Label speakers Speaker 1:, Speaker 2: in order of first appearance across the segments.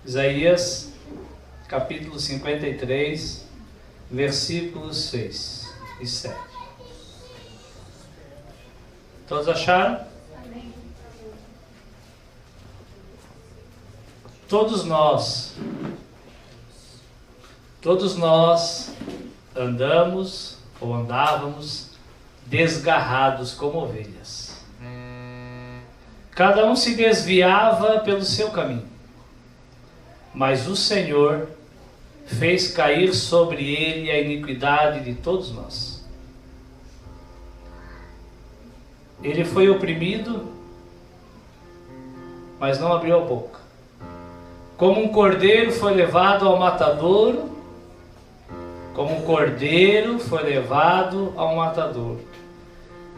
Speaker 1: Isaías, capítulo 53, versículos 6 e 7. Todos acharam? Todos nós andamos ou andávamos desgarrados como ovelhas. Cada um se desviava pelo seu caminho, mas o Senhor fez cair sobre ele a iniquidade de todos nós. Ele foi oprimido, mas não abriu a boca. Como um cordeiro foi levado ao matadouro,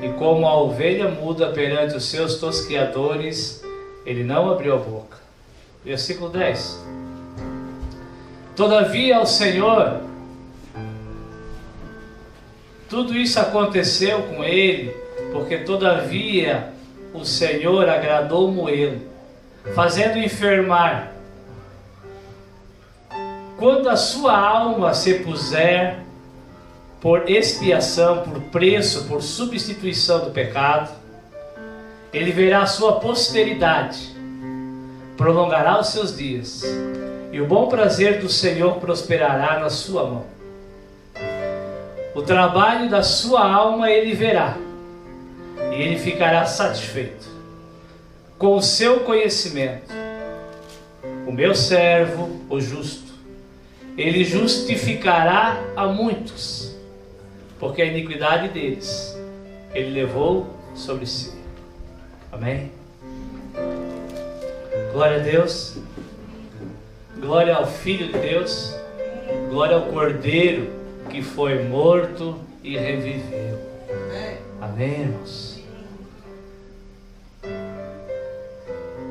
Speaker 1: e como a ovelha muda perante os seus tosqueadores, ele não abriu a boca. Versículo 10. Todavia ao Senhor, tudo isso aconteceu com ele, porque todavia o Senhor agradou moê-lo, fazendo enfermar. Quando a sua alma se puser por expiação, por preço, por substituição do pecado, ele verá a sua posteridade, prolongará os seus dias, e o bom prazer do Senhor prosperará na sua mão. O trabalho da sua alma ele verá, e ele ficará satisfeito com o seu conhecimento. O meu servo, o justo, ele justificará a muitos, porque a iniquidade deles ele levou sobre si. Amém? Glória a Deus, glória ao Filho de Deus, glória ao Cordeiro que foi morto e reviveu. Amém, irmãos?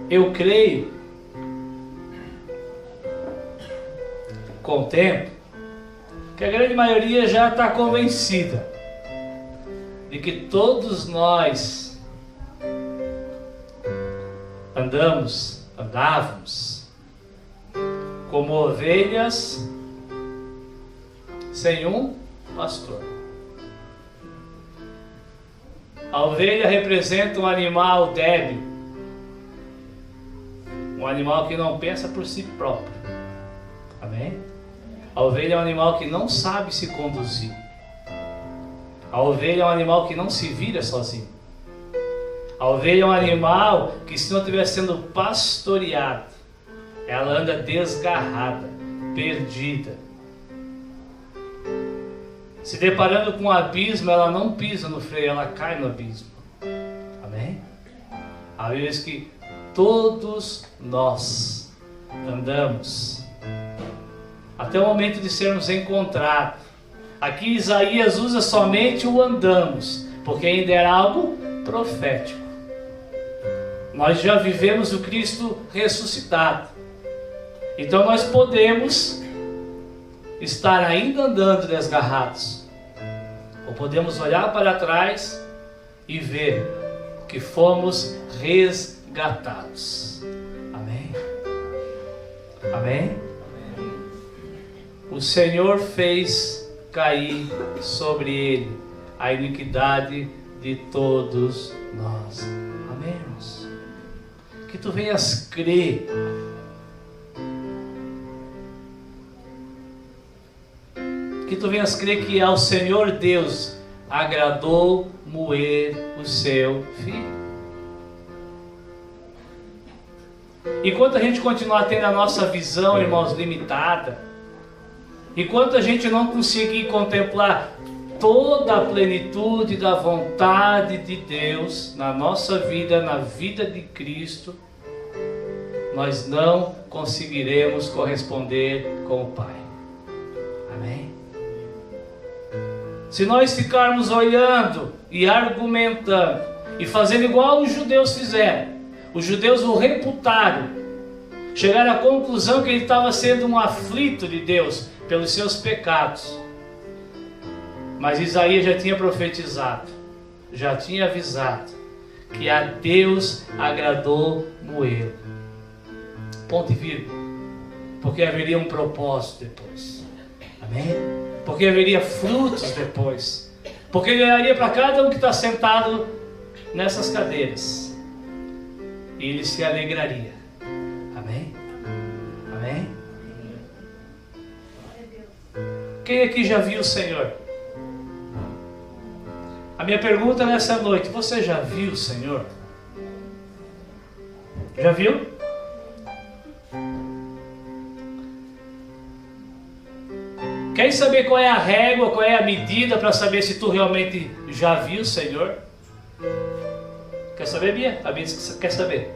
Speaker 1: Eu creio, com o tempo, que a grande maioria já está convencida de que todos nós andávamos como ovelhas sem um pastor. A ovelha representa um animal débil, um animal que não pensa por si próprio. Amém? A ovelha é um animal que não sabe se conduzir. A ovelha é um animal que não se vira sozinho. A ovelha é um animal que, se não estiver sendo pastoreado, ela anda desgarrada, perdida. Se deparando com um abismo, ela não pisa no freio, ela cai no abismo. Amém? Há vezes que todos nós andamos até o momento de sermos encontrados. Aqui Isaías usa somente o andamos, porque ainda era algo profético. Nós já vivemos o Cristo ressuscitado, então nós podemos estar ainda andando desgarrados, ou podemos olhar para trás e ver que fomos resgatados. Amém? Amém? O Senhor fez cair sobre ele a iniquidade de todos nós. Amém, irmãos? Que tu venhas crer que ao Senhor Deus agradou moer o seu filho. Enquanto a gente continuar tendo a nossa visão, irmãos, limitada, enquanto a gente não conseguir contemplar toda a plenitude da vontade de Deus na nossa vida, na vida de Cristo, nós não conseguiremos corresponder com o Pai. Amém? Se nós ficarmos olhando e argumentando e fazendo igual os judeus fizeram, os judeus o reputaram, chegaram à conclusão que ele estava sendo um aflito de Deus pelos seus pecados. Mas Isaías já tinha profetizado, já tinha avisado que a Deus agradou moê-lo. Ponto e vírgula. Porque haveria um propósito depois. Amém? Porque haveria frutos depois. Porque ele olharia para cada um que está sentado nessas cadeiras. E ele se alegraria. Amém? Amém? Quem aqui já viu o Senhor? A minha pergunta nessa noite: você já viu o Senhor? Já viu? Quer saber qual é a régua, qual é a medida para saber se tu realmente já viu o Senhor? Quer saber, Bia? A Bia quer saber.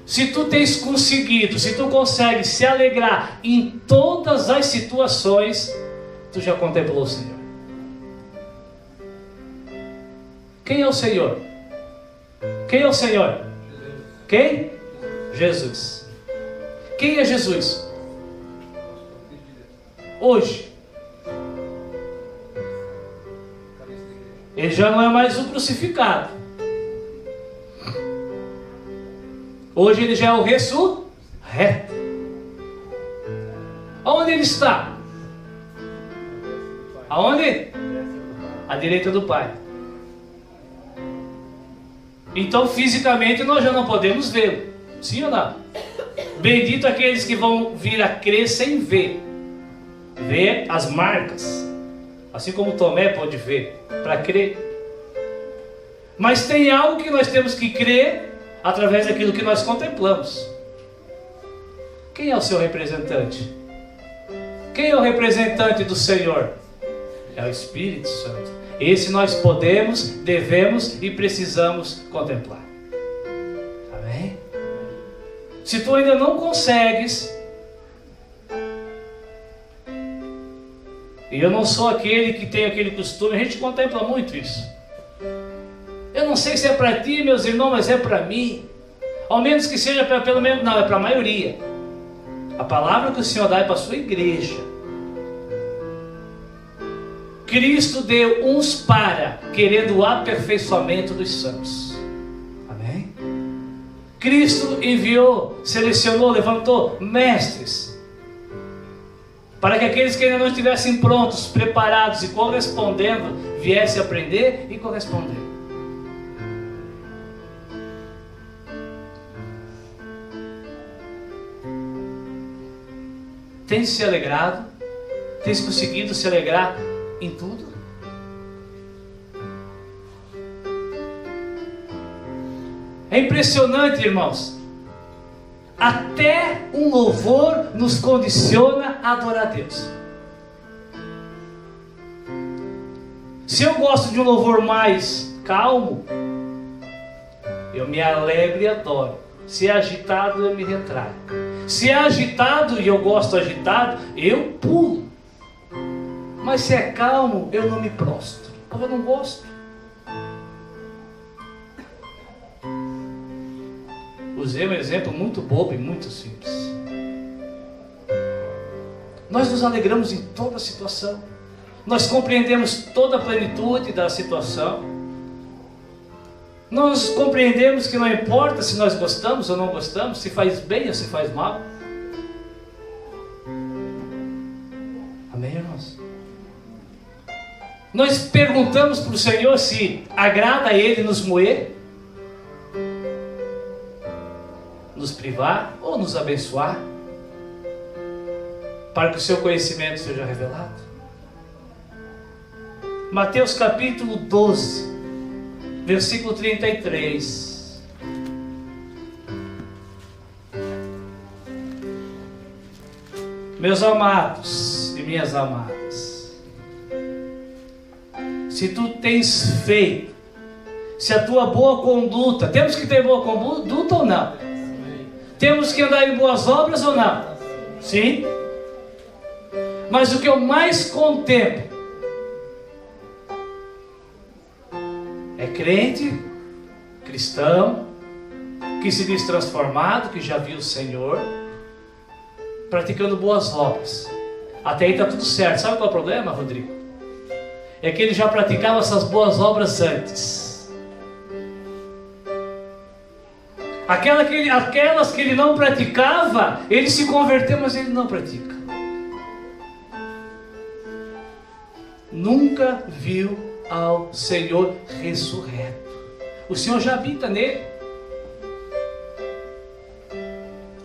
Speaker 1: Se tu tens conseguido, se tu consegues se alegrar em todas as situações, tu já contemplou o Senhor. Quem é o Senhor? Quem é o Senhor? Quem? Jesus. Quem é Jesus? Hoje. Ele já não é mais o crucificado. Hoje ele já é o ressurreto. Aonde ele está? Aonde? À direita do Pai. Então fisicamente nós já não podemos vê-lo. Sim ou não? Bendito aqueles que vão vir a crer sem ver. Ver as marcas. Assim como Tomé pode ver, para crer. Mas tem algo que nós temos que crer através daquilo que nós contemplamos. Quem é o seu representante? Quem é o representante do Senhor? É o Espírito Santo. Esse nós podemos, devemos e precisamos contemplar. Amém? Se tu ainda não consegues, e eu não sou aquele que tem aquele costume, a gente contempla muito isso. Eu não sei se é para ti, meus irmãos, mas é para mim. Ao menos que seja pelo menos, não, é para a maioria. A palavra que o Senhor dá é para a sua igreja. Cristo deu uns para, querendo o aperfeiçoamento dos santos. Amém? Cristo enviou, selecionou, levantou mestres, para que aqueles que ainda não estivessem prontos, preparados e correspondendo, viessem aprender e corresponder. Tens se alegrado? Tens conseguido se alegrar em tudo? É impressionante, irmãos. Até um louvor nos condiciona a adorar a Deus. Se eu gosto de um louvor mais calmo, eu me alegro e adoro. Se é agitado, eu me retraio. Se é agitado e eu gosto agitado, eu pulo. Mas se é calmo, eu não me prostro, porque eu não gosto. Usei um exemplo muito bobo e muito simples. Nós nos alegramos em toda situação. Nós compreendemos toda a plenitude da situação. Nós compreendemos que não importa se nós gostamos ou não gostamos, se faz bem ou se faz mal. Amém, irmãos? Nós perguntamos para o Senhor se agrada a Ele nos moer, nos privar ou nos abençoar, para que o seu conhecimento seja revelado. Mateus capítulo 12, versículo 33. Meus amados e minhas amadas, se tu tens feito, se a tua boa conduta, temos que ter boa conduta ou não? Temos que andar em boas obras ou não? Sim. Mas o que eu mais contemplo é crente, cristão, que se diz transformado, que já viu o Senhor, praticando boas obras. Até aí está tudo certo. Sabe qual é o problema, Rodrigo? É que ele já praticava essas boas obras antes. Aquelas que ele não praticava, ele se converteu, mas ele não pratica. Nunca viu ao Senhor ressurreto. O Senhor já habita nele.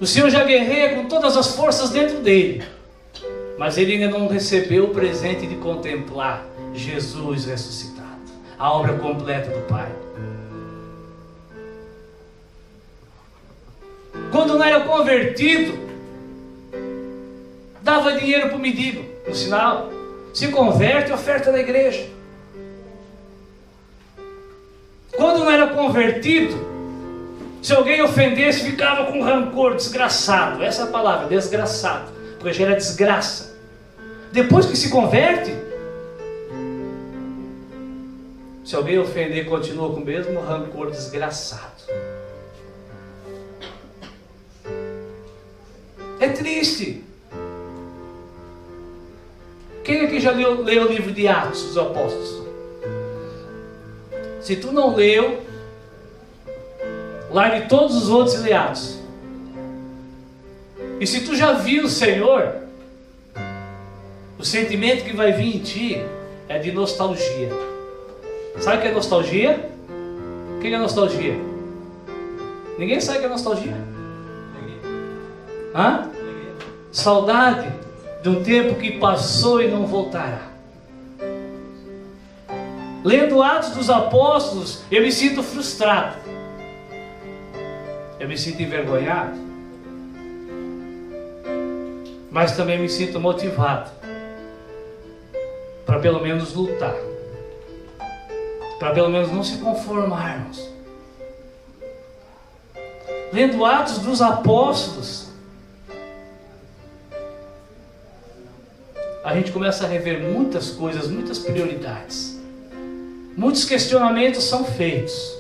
Speaker 1: O Senhor já guerreia com todas as forças dentro dele. Mas ele ainda não recebeu o presente de contemplar Jesus ressuscitado, a obra completa do Pai. Quando não era convertido, dava dinheiro para o mendigo, no sinal. Se converte, oferta da igreja. Quando não era convertido, se alguém ofendesse, ficava com rancor, desgraçado. Essa é a palavra, desgraçado, porque gera desgraça. Depois que se converte, se alguém ofender, continua com o mesmo rancor, desgraçado. É triste. Quem aqui já leu o livro de Atos dos Apóstolos? Se tu não leu, largue todos os outros e lê Atos. E se tu já viu o Senhor, o sentimento que vai vir em ti é de nostalgia. Sabe o que é nostalgia? O que é nostalgia? Ninguém sabe o que é nostalgia? Hã? Saudade de um tempo que passou e não voltará. Lendo Atos dos Apóstolos, eu me sinto frustrado. Eu me sinto envergonhado. Mas também me sinto motivado para pelo menos lutar. Para pelo menos não se conformarmos. Lendo Atos dos Apóstolos, a gente começa a rever muitas coisas, muitas prioridades. Muitos questionamentos são feitos.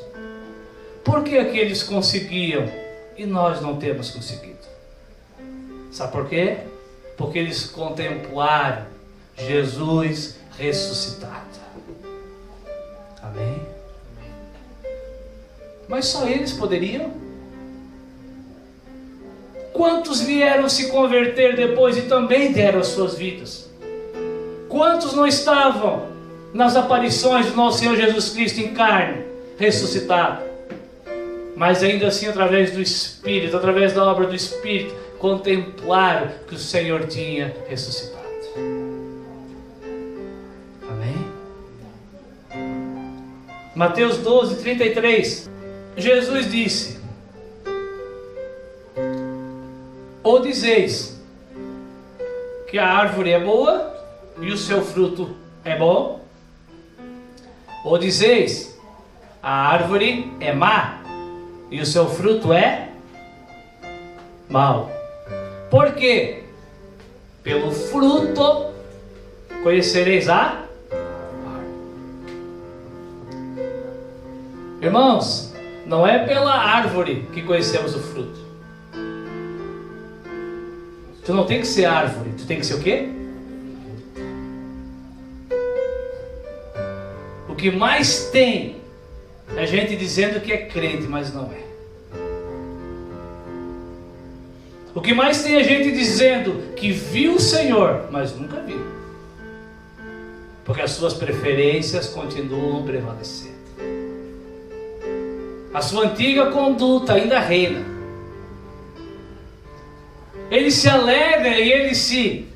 Speaker 1: Por que aqueles conseguiam e nós não temos conseguido? Sabe por quê? Porque eles contemplaram Jesus ressuscitado. Amém? Mas só eles poderiam? Quantos vieram se converter depois e também deram as suas vidas? Quantos não estavam nas aparições do nosso Senhor Jesus Cristo em carne, ressuscitado? Mas ainda assim, através do Espírito, através da obra do Espírito, contemplaram que o Senhor tinha ressuscitado. Amém? Mateus 12, 33. Jesus disse: ou dizeis que a árvore é boa e o seu fruto é bom? Ou dizeis, a árvore é má e o seu fruto é mau? Por quê? Pelo fruto conhecereis a árvore. Irmãos, não é pela árvore que conhecemos o fruto. Tu não tem que ser árvore, tu tem que ser o quê? O que mais tem é gente dizendo que é crente, mas não é. O que mais tem é gente dizendo que viu o Senhor, mas nunca viu. Porque as suas preferências continuam prevalecendo. A sua antiga conduta ainda reina. Ele se alegra e ele se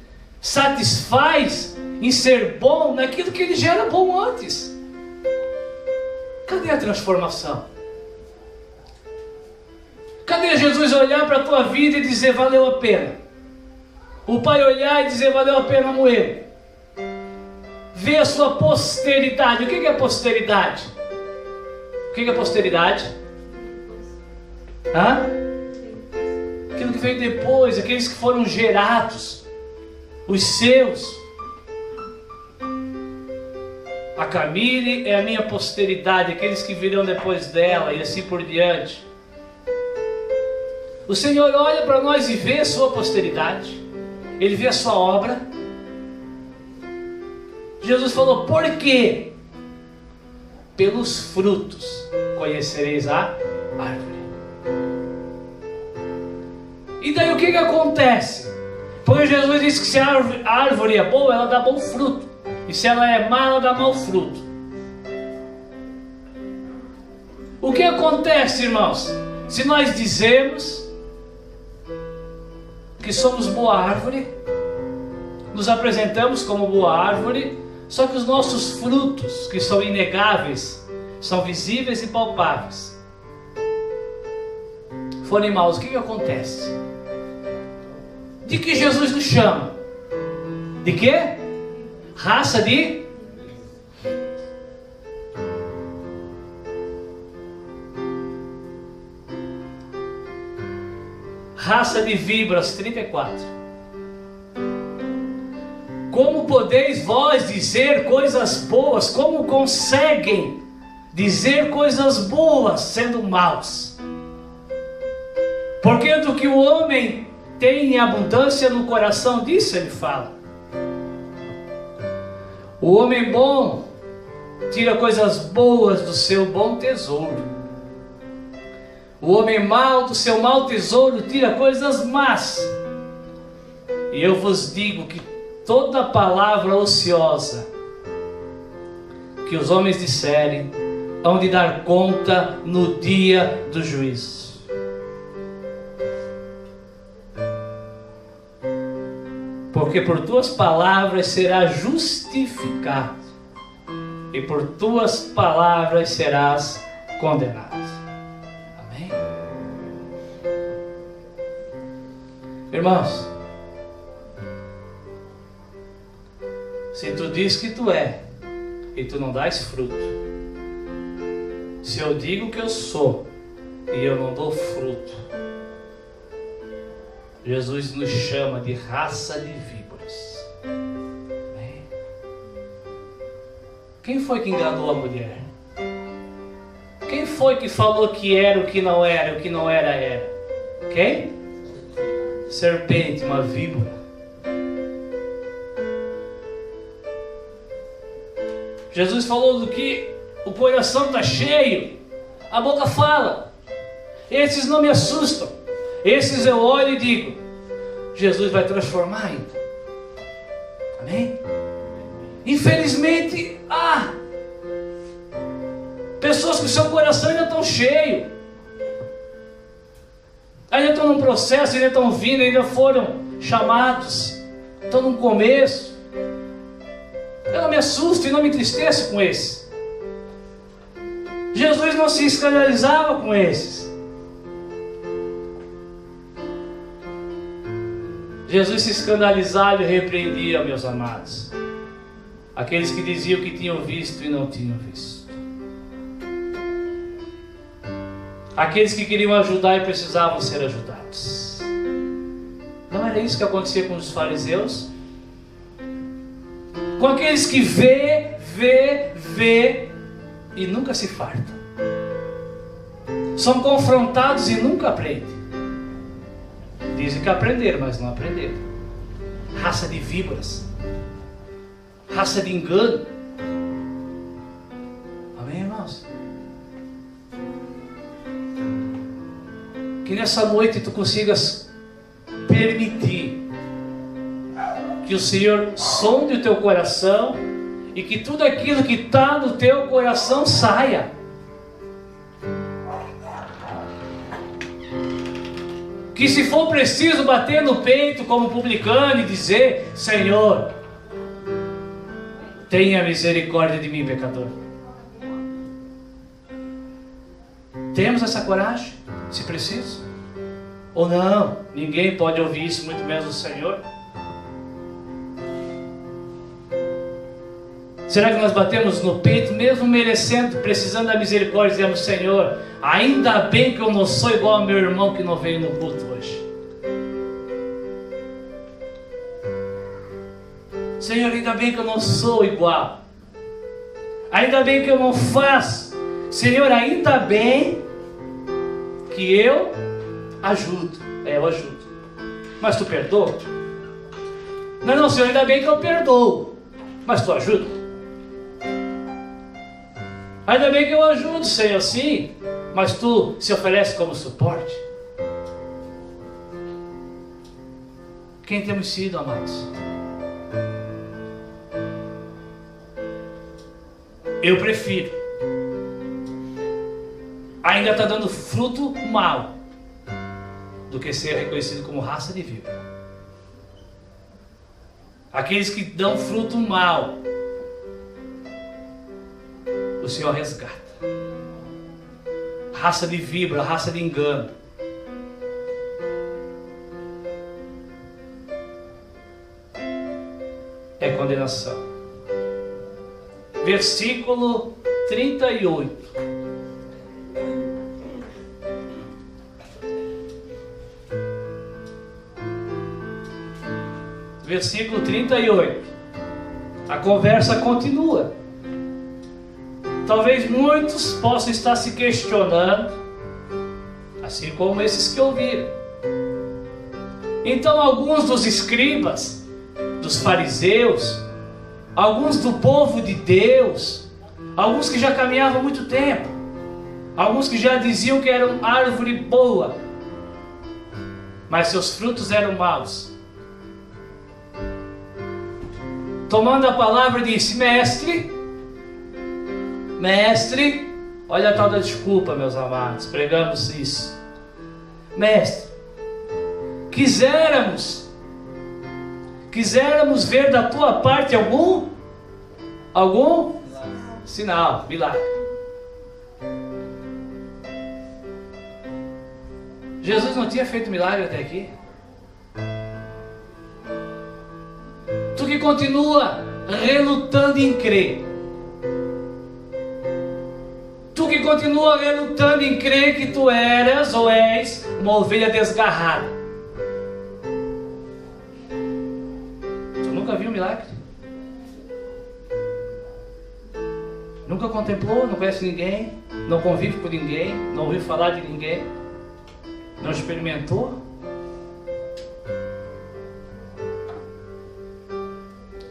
Speaker 1: satisfaz em ser bom naquilo que ele já era bom antes. Cadê a transformação? Cadê Jesus olhar para a tua vida e dizer valeu a pena? O Pai olhar e dizer valeu a pena moer. Ver a sua posteridade. O que é posteridade? O que é posteridade? Hã? Aquilo que veio depois, aqueles que foram gerados, os seus. A Camille é a minha posteridade, aqueles que virão depois dela e assim por diante. O Senhor olha para nós e vê a sua posteridade. Ele vê a sua obra. Jesus falou, por quê? Pelos frutos conhecereis a árvore. E daí o que acontece? Porque Jesus disse que se a árvore é boa, ela dá bom fruto. E se ela é má, ela dá mau fruto. O que acontece, irmãos? Se nós dizemos que somos boa árvore, nos apresentamos como boa árvore, só que os nossos frutos, que são inegáveis, são visíveis e palpáveis, forem maus, o que acontece? De que Jesus nos chama? De quê? Raça de... raça de víboras, 34. Como podeis vós dizer coisas boas? Como conseguem dizer coisas boas sendo maus? Porque do que o homem tem em abundância no coração, disso ele fala. O homem bom tira coisas boas do seu bom tesouro. O homem mau do seu mau tesouro tira coisas más. E eu vos digo que toda palavra ociosa que os homens disserem, hão de dar conta no dia do juízo. Porque por tuas palavras serás justificado, e por tuas palavras serás condenado. Amém? Irmãos, se tu diz que tu é, e tu não dás fruto, se eu digo que eu sou, e eu não dou fruto, Jesus nos chama de raça de víboras. Amém? Quem foi que enganou a mulher? Quem foi que falou que era o que não era, o que não era era? Quem? Serpente, uma víbora. Jesus falou do que o coração está cheio, a boca fala. Esses não me assustam. Esses eu olho e digo, Jesus vai transformar ainda. Amém? Infelizmente, pessoas que o seu coração ainda estão cheio, ainda estão num processo, ainda estão vindo, ainda foram chamados, estão no começo. Eu não me assusto e não me entristeço com esses. Jesus não se escandalizava com esses. Jesus se escandalizava e repreendia, meus amados, aqueles que diziam que tinham visto e não tinham visto, aqueles que queriam ajudar e precisavam ser ajudados. Não era isso que acontecia com os fariseus? Com aqueles que vê e nunca se fartam, são confrontados e nunca aprendem. Dizem que aprenderam, mas não aprenderam. Raça de víboras, raça de engano. Amém, irmãos? Que nessa noite tu consigas permitir que o Senhor sonde o teu coração e que tudo aquilo que está no teu coração saia. Que se for preciso bater no peito como publicano e dizer, Senhor, tenha misericórdia de mim, pecador. Temos essa coragem, se preciso? Ou não? Ninguém pode ouvir isso, muito menos o Senhor. Será que nós batemos no peito, mesmo merecendo, precisando da misericórdia, dizemos, Senhor, ainda bem que eu não sou igual ao meu irmão que não veio no culto hoje. Senhor, ainda bem que eu não sou igual. Ainda bem que eu não faço. Senhor, ainda bem que eu ajudo. Eu ajudo. Mas tu perdoa? Não, Senhor, ainda bem que eu perdoo. Mas tu ajuda? Ainda bem que eu ajudo, Senhor, sim, mas tu se oferece como suporte. Quem temos sido, amados? Eu prefiro. Ainda está dando fruto mau do que ser reconhecido como raça de víbora. Aqueles que dão fruto mau, o Senhor resgata. Raça de víbora, raça de engano. É condenação. Versículo 38. Versículo 38. A conversa continua. Talvez muitos possam estar se questionando, assim como esses que ouviram. Então alguns dos escribas, dos fariseus, alguns do povo de Deus, alguns que já caminhavam há muito tempo, alguns que já diziam que eram árvore boa, mas seus frutos eram maus, tomando a palavra, disse: Mestre, olha a tal da desculpa, meus amados, pregamos isso. Mestre, quiséramos ver da tua parte algum sinal, milagre. Jesus não tinha feito milagre até aqui? Tu que continua relutando em crer, tu que continua relutando em crer que tu eras ou és uma ovelha desgarrada, tu nunca viu um milagre? Nunca contemplou, não conhece ninguém, não convive com ninguém, não ouviu falar de ninguém, não experimentou?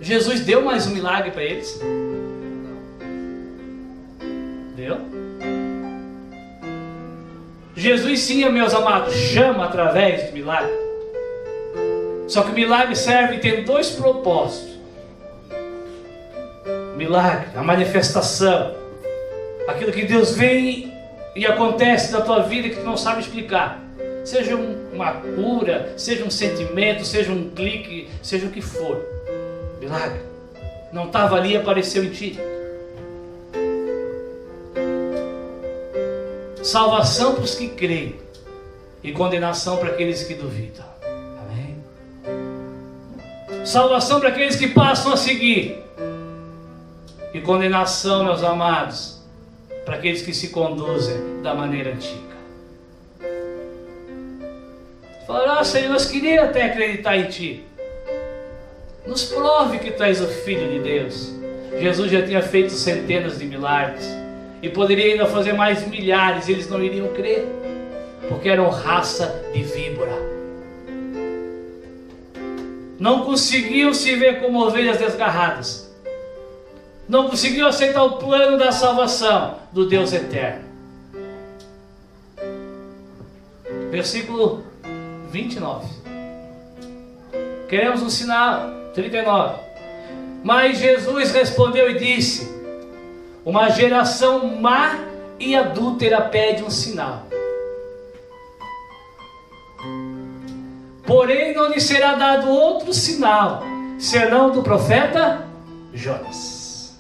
Speaker 1: Jesus deu mais um milagre para eles? Deu? Jesus sim, meus amados, chama através de milagre. Só que o milagre serve e tem dois propósitos. Milagre, a manifestação, aquilo que Deus vem e acontece na tua vida que tu não sabe explicar. Seja uma cura, seja um sentimento, seja um clique, seja o que for. Milagre. Não estava ali e apareceu em ti. Salvação para os que creem e condenação para aqueles que duvidam. Amém? Salvação para aqueles que passam a seguir e condenação, meus amados, para aqueles que se conduzem da maneira antiga. Falaram: Senhor, nós queríamos até acreditar em ti. Nos prove que tu és o Filho de Deus. Jesus já tinha feito centenas de milagres e poderia ainda fazer mais milhares. Eles não iriam crer, porque eram raça de víbora. Não conseguiam se ver como ovelhas desgarradas. Não conseguiam aceitar o plano da salvação do Deus eterno. Versículo 29. Queremos um sinal. 39. Mas Jesus respondeu e disse: uma geração má e adúltera pede um sinal. Porém não lhe será dado outro sinal, senão do profeta Jonas.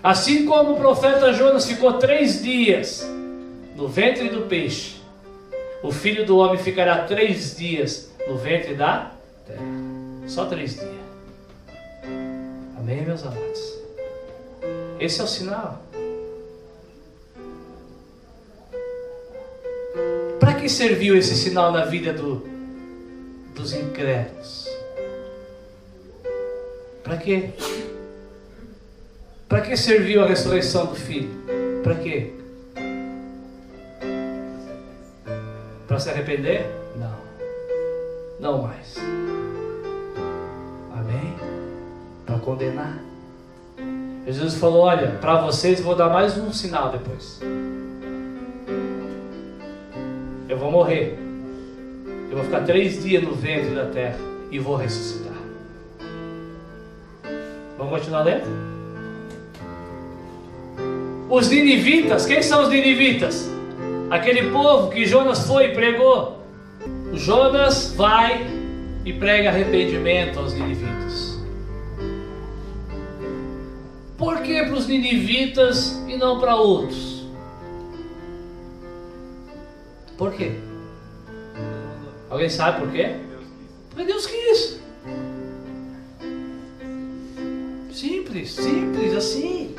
Speaker 1: Assim como o profeta Jonas ficou 3 dias no ventre do peixe, o Filho do Homem ficará 3 dias no ventre da terra. Só 3 dias. Amém, meus amados? Esse é o sinal. Para que serviu esse sinal na vida dos incrédulos? Para quê? Para que serviu a ressurreição do Filho? Para quê? Para se arrepender? Não. Não mais. Amém? Para condenar. Jesus falou: olha, para vocês vou dar mais um sinal depois. Eu vou morrer. Eu vou ficar 3 dias no ventre da terra e vou ressuscitar. Vamos continuar lendo? Os ninivitas, quem são os ninivitas? Aquele povo que Jonas foi e pregou. O Jonas vai e prega arrependimento aos ninivitas. Por que para os ninivitas e não para outros? Por quê? Alguém sabe por quê? Porque Deus quis. Simples, simples assim.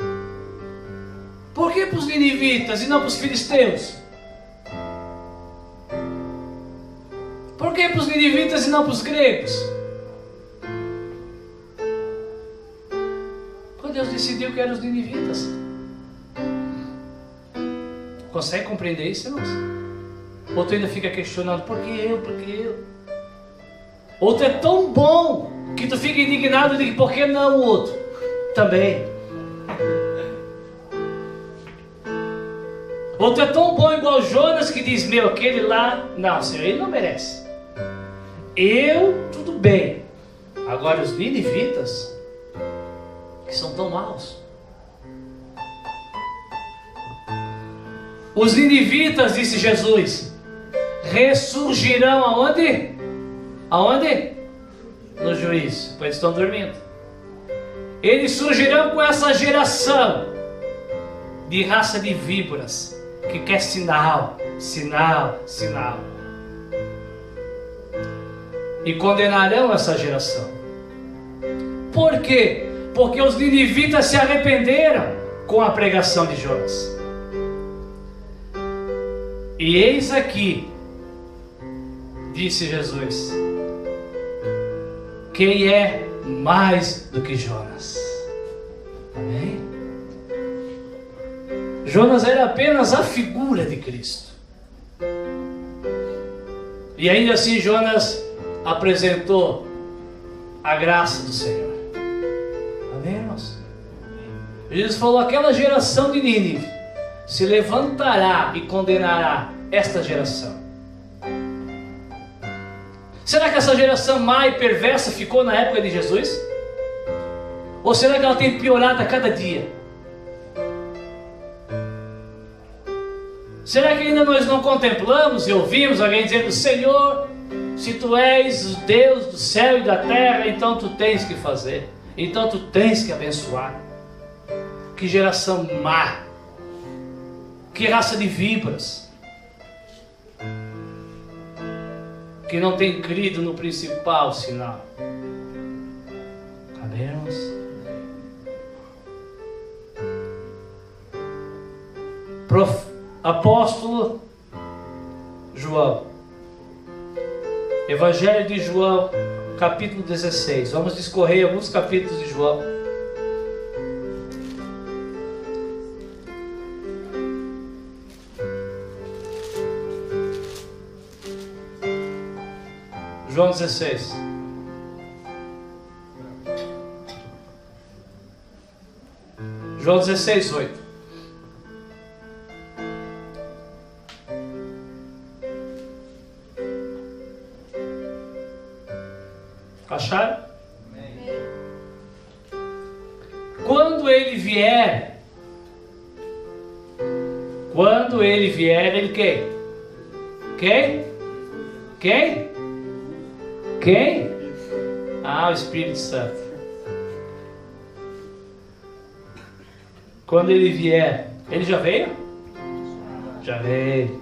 Speaker 1: Por que para os ninivitas e não para os filisteus? Por que para os ninivitas e não para os gregos? Porque Deus decidiu que eram os ninivitas. Consegue compreender isso, irmãos? Ou tu ainda fica questionando, por que eu, por que eu? Ou tu é tão bom que tu fica indignado de por que não o outro? Também. Ou tu é tão bom igual Jonas que diz, meu, aquele lá, não, Senhor, ele não merece. Eu, tudo bem. Agora os ninivitas, que são tão maus. Os ninivitas, disse Jesus, ressurgirão aonde? Aonde? No juízo, pois estão dormindo. Eles surgirão com essa geração de raça de víboras, que quer sinal, sinal, sinal. E condenarão essa geração. Por quê? Porque os ninivitas se arrependeram com a pregação de Jonas. E eis aqui, disse Jesus, quem é mais do que Jonas? Amém? Jonas era apenas a figura de Cristo. E ainda assim Jonas apresentou a graça do Senhor. Amém, irmãos? Jesus falou, aquela geração de Nínive se levantará e condenará esta geração. Será que essa geração má e perversa ficou na época de Jesus? Ou será que ela tem piorado a cada dia? Será que ainda nós não contemplamos e ouvimos alguém dizendo, Senhor, se tu és o Deus do céu e da terra, então tu tens que fazer, então tu tens que abençoar. Que geração má, que raça de víboras, que não tem crido no principal sinal. Sabemos? Apóstolo João, Evangelho de João, capítulo 16. Vamos discorrer alguns capítulos de João. João 16. João 16, 8. Acharam? Quando ele vier, ele quem? Quem? Ah, o Espírito Santo. Quando ele vier, ele já veio? Já veio.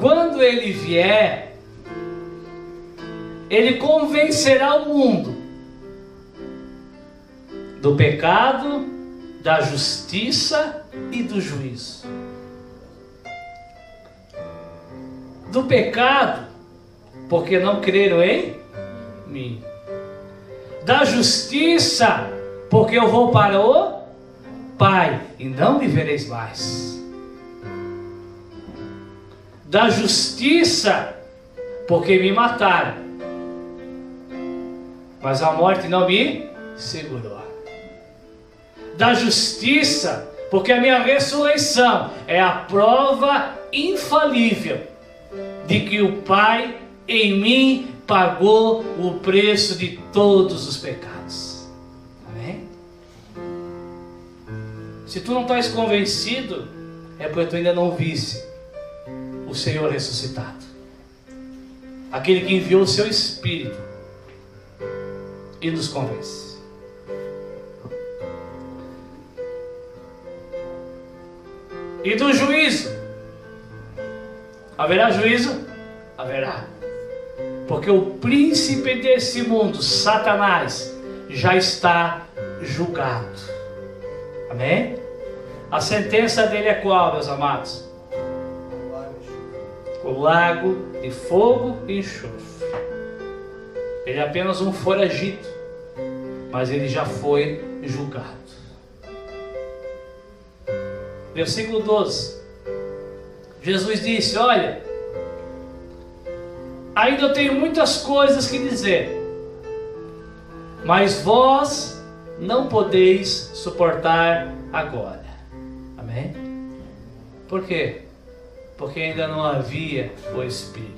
Speaker 1: Quando ele vier, ele convencerá o mundo do pecado, da justiça e do juízo. Do pecado, porque não creram em mim. Da justiça, porque eu vou para o Pai e não me vereis mais. Da justiça, porque me mataram, mas a morte não me segurou. Da justiça, porque a minha ressurreição é a prova infalível de que o Pai em mim pagou o preço de todos os pecados. Amém? Se tu não estás convencido, é porque tu ainda não viste o Senhor ressuscitado. Aquele que enviou o seu Espírito e nos convence. E do juízo? Haverá juízo? Haverá. Porque o príncipe desse mundo, Satanás, já está julgado. Amém? A sentença dele é qual, meus amados? O lago de fogo e enxofre. Ele é apenas um foragido, mas ele já foi julgado. Versículo 12. Jesus disse: olha, ainda eu tenho muitas coisas que dizer, mas vós não podeis suportar agora. Amém? Por quê? Porque ainda não havia o Espírito.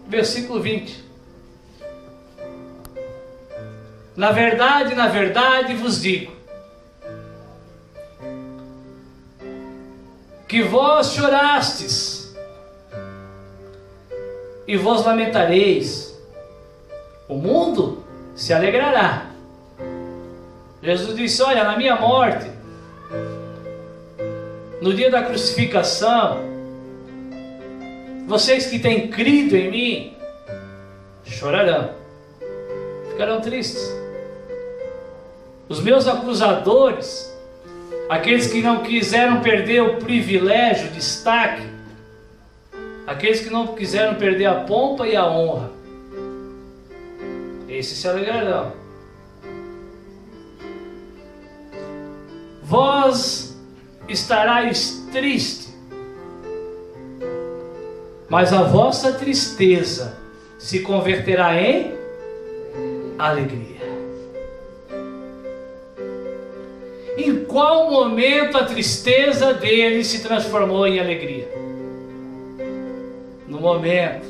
Speaker 1: Versículo 20. Na verdade vos digo, que vós chorastes e vos lamentareis, o mundo se alegrará. Jesus disse: olha, na minha morte, no dia da crucificação, vocês que têm crido em mim chorarão, ficarão tristes. Os meus acusadores, aqueles que não quiseram perder o privilégio, o destaque, aqueles que não quiseram perder a pompa e a honra, esses se alegrarão. Vós estarais triste, mas a vossa tristeza se converterá em alegria. Em qual momento a tristeza dele se transformou em alegria? No momento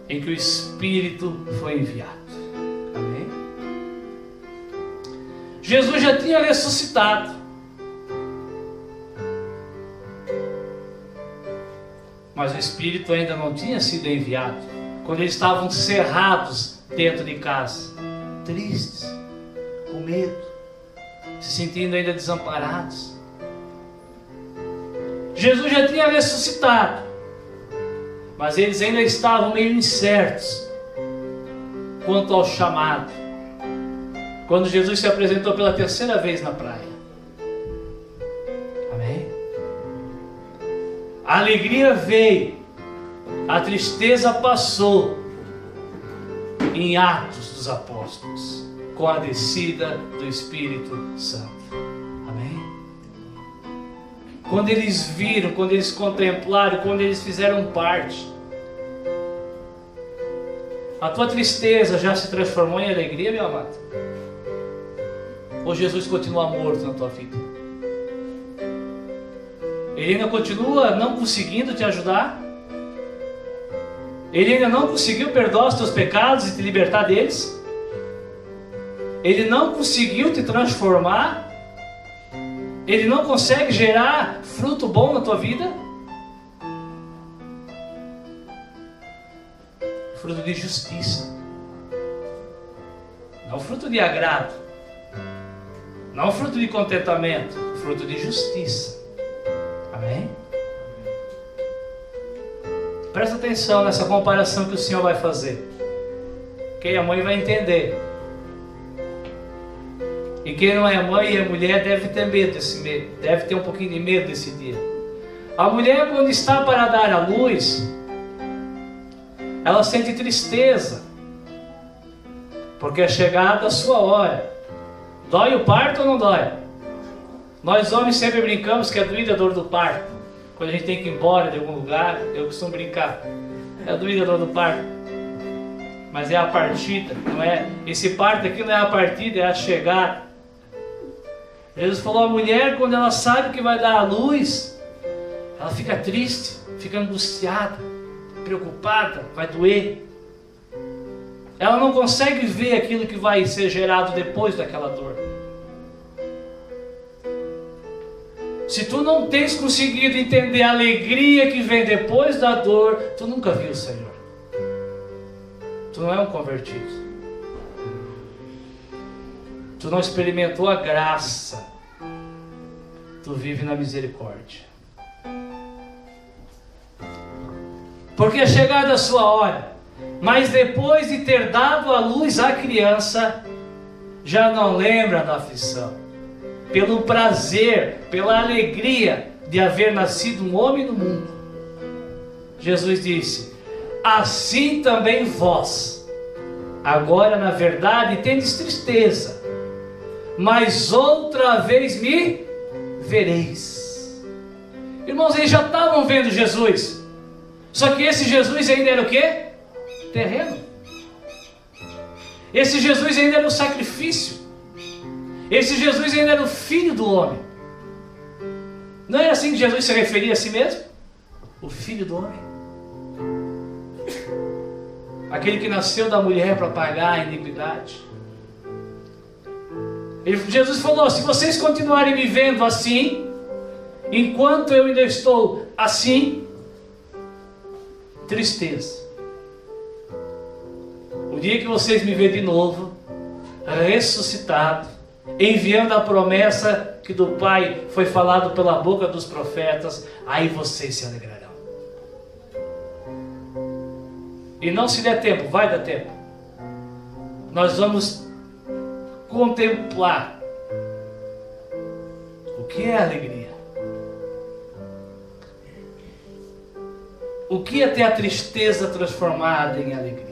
Speaker 1: em que o Espírito foi enviado. Amém? Jesus já tinha ressuscitado. Mas o Espírito ainda não tinha sido enviado. Quando eles estavam cerrados dentro de casa, tristes, com medo, se sentindo ainda desamparados. Jesus já tinha ressuscitado, mas eles ainda estavam meio incertos quanto ao chamado. Quando Jesus se apresentou pela terceira vez na praia. Amém? A alegria veio, a tristeza passou em Atos dos Apóstolos, com a descida do Espírito Santo. Amém? Quando eles viram, quando eles contemplaram, quando eles fizeram parte, a tua tristeza já se transformou em alegria, meu amado? Ou Jesus continua morto na tua vida? Ele ainda continua não conseguindo te ajudar? Ele ainda não conseguiu perdoar os teus pecados e te libertar deles? Ele não conseguiu te transformar? Ele não consegue gerar fruto bom na tua vida? Fruto de justiça. Não fruto de agrado. Não fruto de contentamento. Fruto de justiça. Amém? Presta atenção nessa comparação que o Senhor vai fazer. Quem é mãe vai entender. E quem não é mãe e é mulher deve ter medo desse medo. Deve ter um pouquinho de medo desse dia. A mulher, quando está para dar à luz, ela sente tristeza, porque é chegada a sua hora. Dói o parto ou não dói? Nós homens sempre brincamos que é doída a dor do parto. Quando a gente tem que ir embora de algum lugar, eu costumo brincar. É doída a dor do parto. Mas é a partida, não é? Esse parto aqui não é a partida, é a chegada. Jesus falou: a mulher, quando ela sabe que vai dar à luz, ela fica triste, fica angustiada, preocupada, vai doer. Ela não consegue ver aquilo que vai ser gerado depois daquela dor. Se tu não tens conseguido entender a alegria que vem depois da dor, tu nunca viu o Senhor. Tu não é um convertido. Tu não experimentou a graça. Tu vive na misericórdia. Porque é chegada a sua hora. Mas depois de ter dado à luz a criança, já não lembra da aflição. Pelo prazer, pela alegria de haver nascido um homem no mundo. Jesus disse: assim também vós, agora na verdade tendes tristeza, mas outra vez me vereis. Irmãos, eles já estavam vendo Jesus. Só que esse Jesus ainda era o quê? Terreno. Esse Jesus ainda era o sacrifício. Esse Jesus ainda era o Filho do homem. Não era assim que Jesus se referia a si mesmo? O Filho do homem. Aquele que nasceu da mulher para pagar a iniquidade. Jesus falou: se vocês continuarem me vendo assim, enquanto eu ainda estou assim, tristeza. O dia que vocês me verem de novo, ressuscitado, enviando a promessa que do Pai foi falado pela boca dos profetas, aí vocês se alegrarão. E não se der tempo, vai dar tempo. Nós vamos contemplar o que é alegria. O que é ter a tristeza transformada em alegria?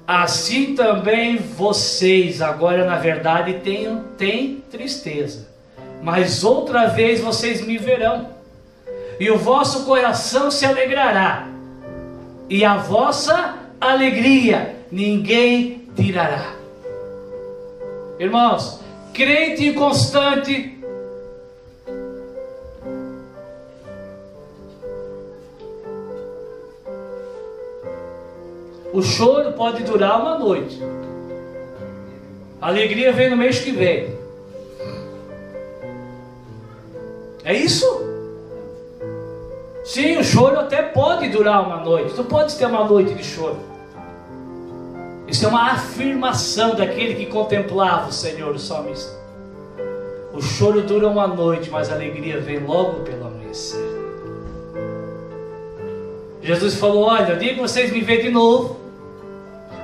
Speaker 1: Assim também vocês, agora na verdade, têm tristeza, mas outra vez vocês me verão, e o vosso coração se alegrará, e a vossa alegria ninguém tirará. Irmãos, crente inconstante, o choro pode durar uma noite. A alegria vem no mês que vem. É isso? Sim, o choro até pode durar uma noite. Tu pode ter uma noite de choro. Isso é uma afirmação daquele que contemplava o Senhor, o salmista. O choro dura uma noite, mas a alegria vem logo pelo amanhecer. Jesus falou: olha, o dia que vocês me verem de novo.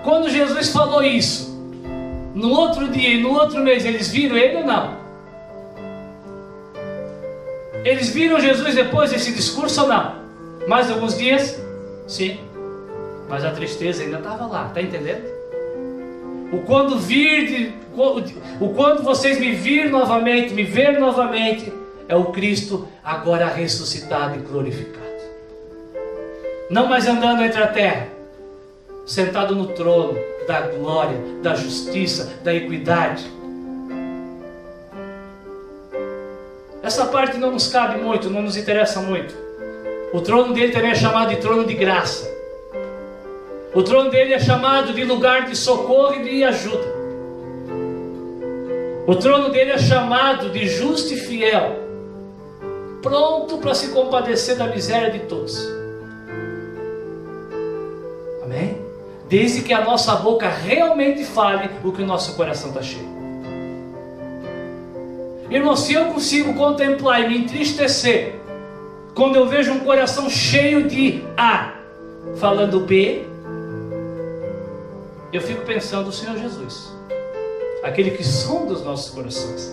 Speaker 1: Quando Jesus falou isso, no outro dia e no outro mês, eles viram ele ou não? Eles viram Jesus depois desse discurso ou não? Mais alguns dias? Sim. Mas a tristeza ainda estava lá, está entendendo? O quando vocês me vir novamente, é o Cristo agora ressuscitado e glorificado. Não mais andando entre a terra, sentado no trono da glória, da justiça, da equidade. Essa parte não nos cabe muito, não nos interessa muito. O trono dele também é chamado de trono de graça. O trono dele é chamado de lugar de socorro e de ajuda. O trono dele é chamado de justo e fiel, pronto para se compadecer da miséria de todos. Amém? Desde que a nossa boca realmente fale o que o nosso coração está cheio. Irmão, se eu consigo contemplar e me entristecer quando eu vejo um coração cheio de A falando B, eu fico pensando no Senhor Jesus, aquele que sonda os nossos corações.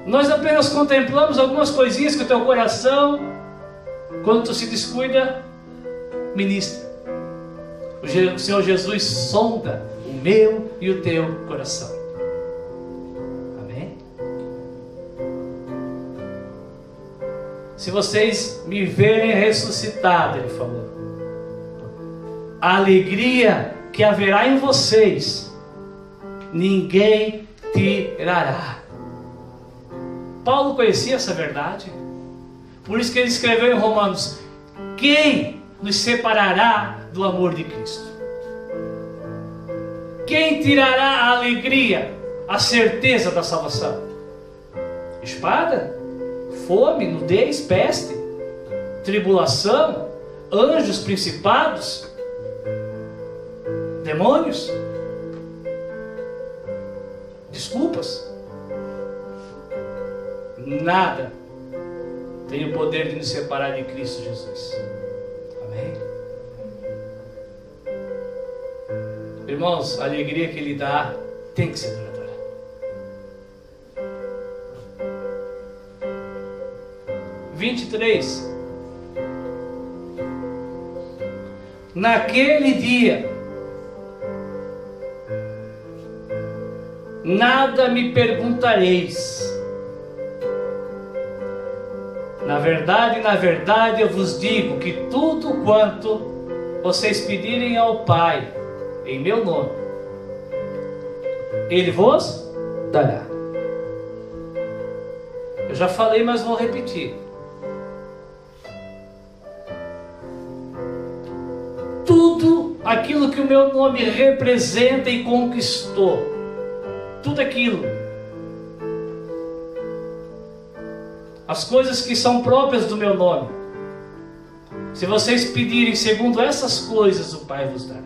Speaker 1: Nós apenas contemplamos algumas coisinhas que o teu coração, quando tu se descuida, ministra. O Senhor Jesus sonda o meu e o teu coração. Amém? Se vocês me verem ressuscitado, ele falou, a alegria que haverá em vocês, ninguém tirará. Paulo conhecia essa verdade. Por isso que ele escreveu em Romanos: quem nos separará do amor de Cristo? Quem tirará a alegria, a certeza da salvação? Espada? Fome? Nudez? Peste? Tribulação? Anjos? Principados? Demônios? Desculpas? Nada tem o poder de nos separar de Cristo Jesus. Amém? Irmãos, a alegria que Ele dá tem que ser duradoura. Naquele dia, nada me perguntareis. Na verdade eu vos digo que tudo quanto vocês pedirem ao Pai em meu nome, Ele vos dará. Eu já falei, mas vou repetir. Tudo aquilo que o meu nome representa e conquistou, tudo aquilo, as coisas que são próprias do meu nome, se vocês pedirem segundo essas coisas, o Pai vos dará.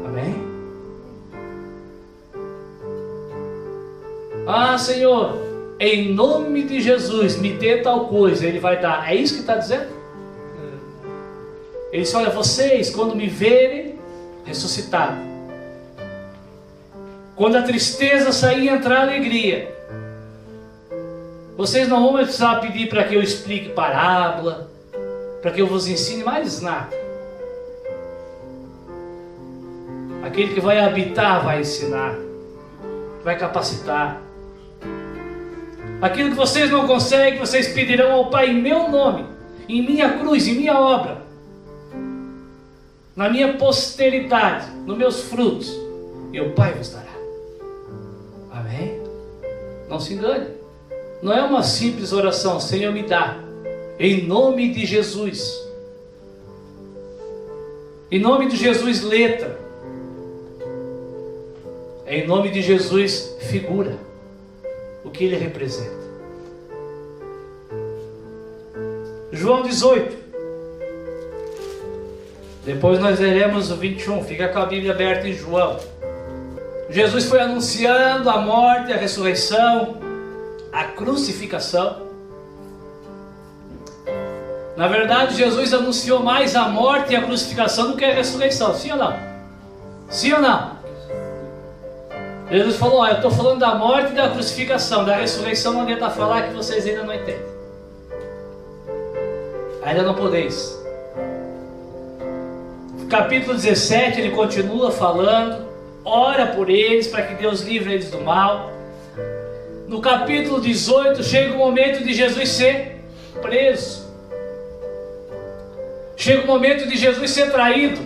Speaker 1: Amém? Ah, Senhor, em nome de Jesus, me dê tal coisa. Ele vai dar. É isso que está dizendo? Ele disse: olha, vocês, quando me verem ressuscitado, quando a tristeza sair e entrar a alegria, vocês não vão precisar pedir para que eu explique parábola, para que eu vos ensine mais nada. Aquele que vai habitar vai ensinar, vai capacitar. Aquilo que vocês não conseguem, vocês pedirão ao Pai em meu nome, em minha cruz, em minha obra, na minha posteridade, nos meus frutos, e o Pai vos dará. Amém? Não se engane. Não é uma simples oração: Senhor, me dá, em nome de Jesus. Em nome de Jesus, letra. Em nome de Jesus, figura. O que Ele representa. João 18. Depois nós veremos o 21. Fica com a Bíblia aberta em João. Jesus foi anunciando a morte, a ressurreição, a crucificação. Na verdade, Jesus anunciou mais a morte e a crucificação do que a ressurreição. Sim ou não? Sim ou não? Jesus falou: eu estou falando da morte e da crucificação. Da ressurreição não adianta falar, que vocês ainda não entendem. Ainda não podeis. Capítulo 17, ele continua falando: ora por eles, para que Deus livre eles do mal. No capítulo 18, chega o momento de Jesus ser preso. Chega o momento de Jesus ser traído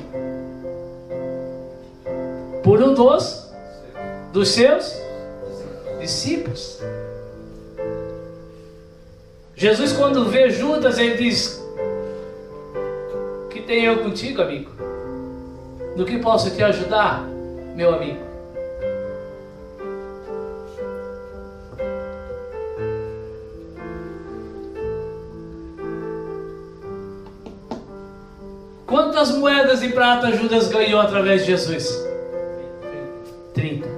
Speaker 1: por um dos seus discípulos. Jesus, quando vê Judas, ele diz: que tenho eu contigo, amigo? No que posso te ajudar, meu amigo? Quantas moedas de prata Judas ganhou através de Jesus? 30.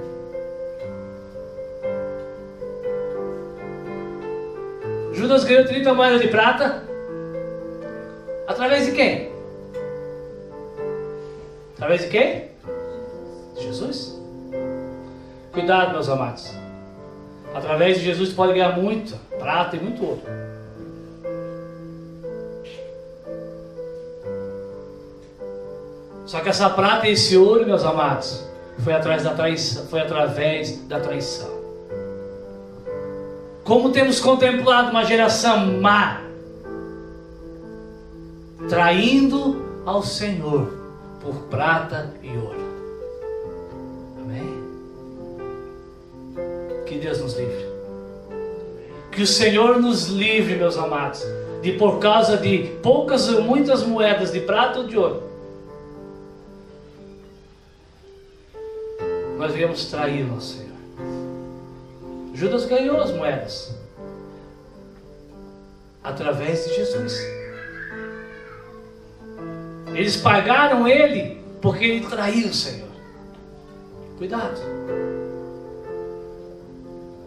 Speaker 1: Judas ganhou 30 moedas de prata? Através de quem? Através de quem? Jesus. Cuidado, meus amados. Através de Jesus pode ganhar muita prata e muito ouro. Só que essa prata e esse ouro, meus amados, foi através da traição. Como temos contemplado uma geração má, traindo ao Senhor por prata e ouro. Amém? Que Deus nos livre. Que o Senhor nos livre, meus amados, de por causa de poucas ou muitas moedas de prata ou de ouro, nós viemos trair nosso Senhor. Judas ganhou as moedas através de Jesus. Eles pagaram ele porque ele traiu o Senhor. Cuidado.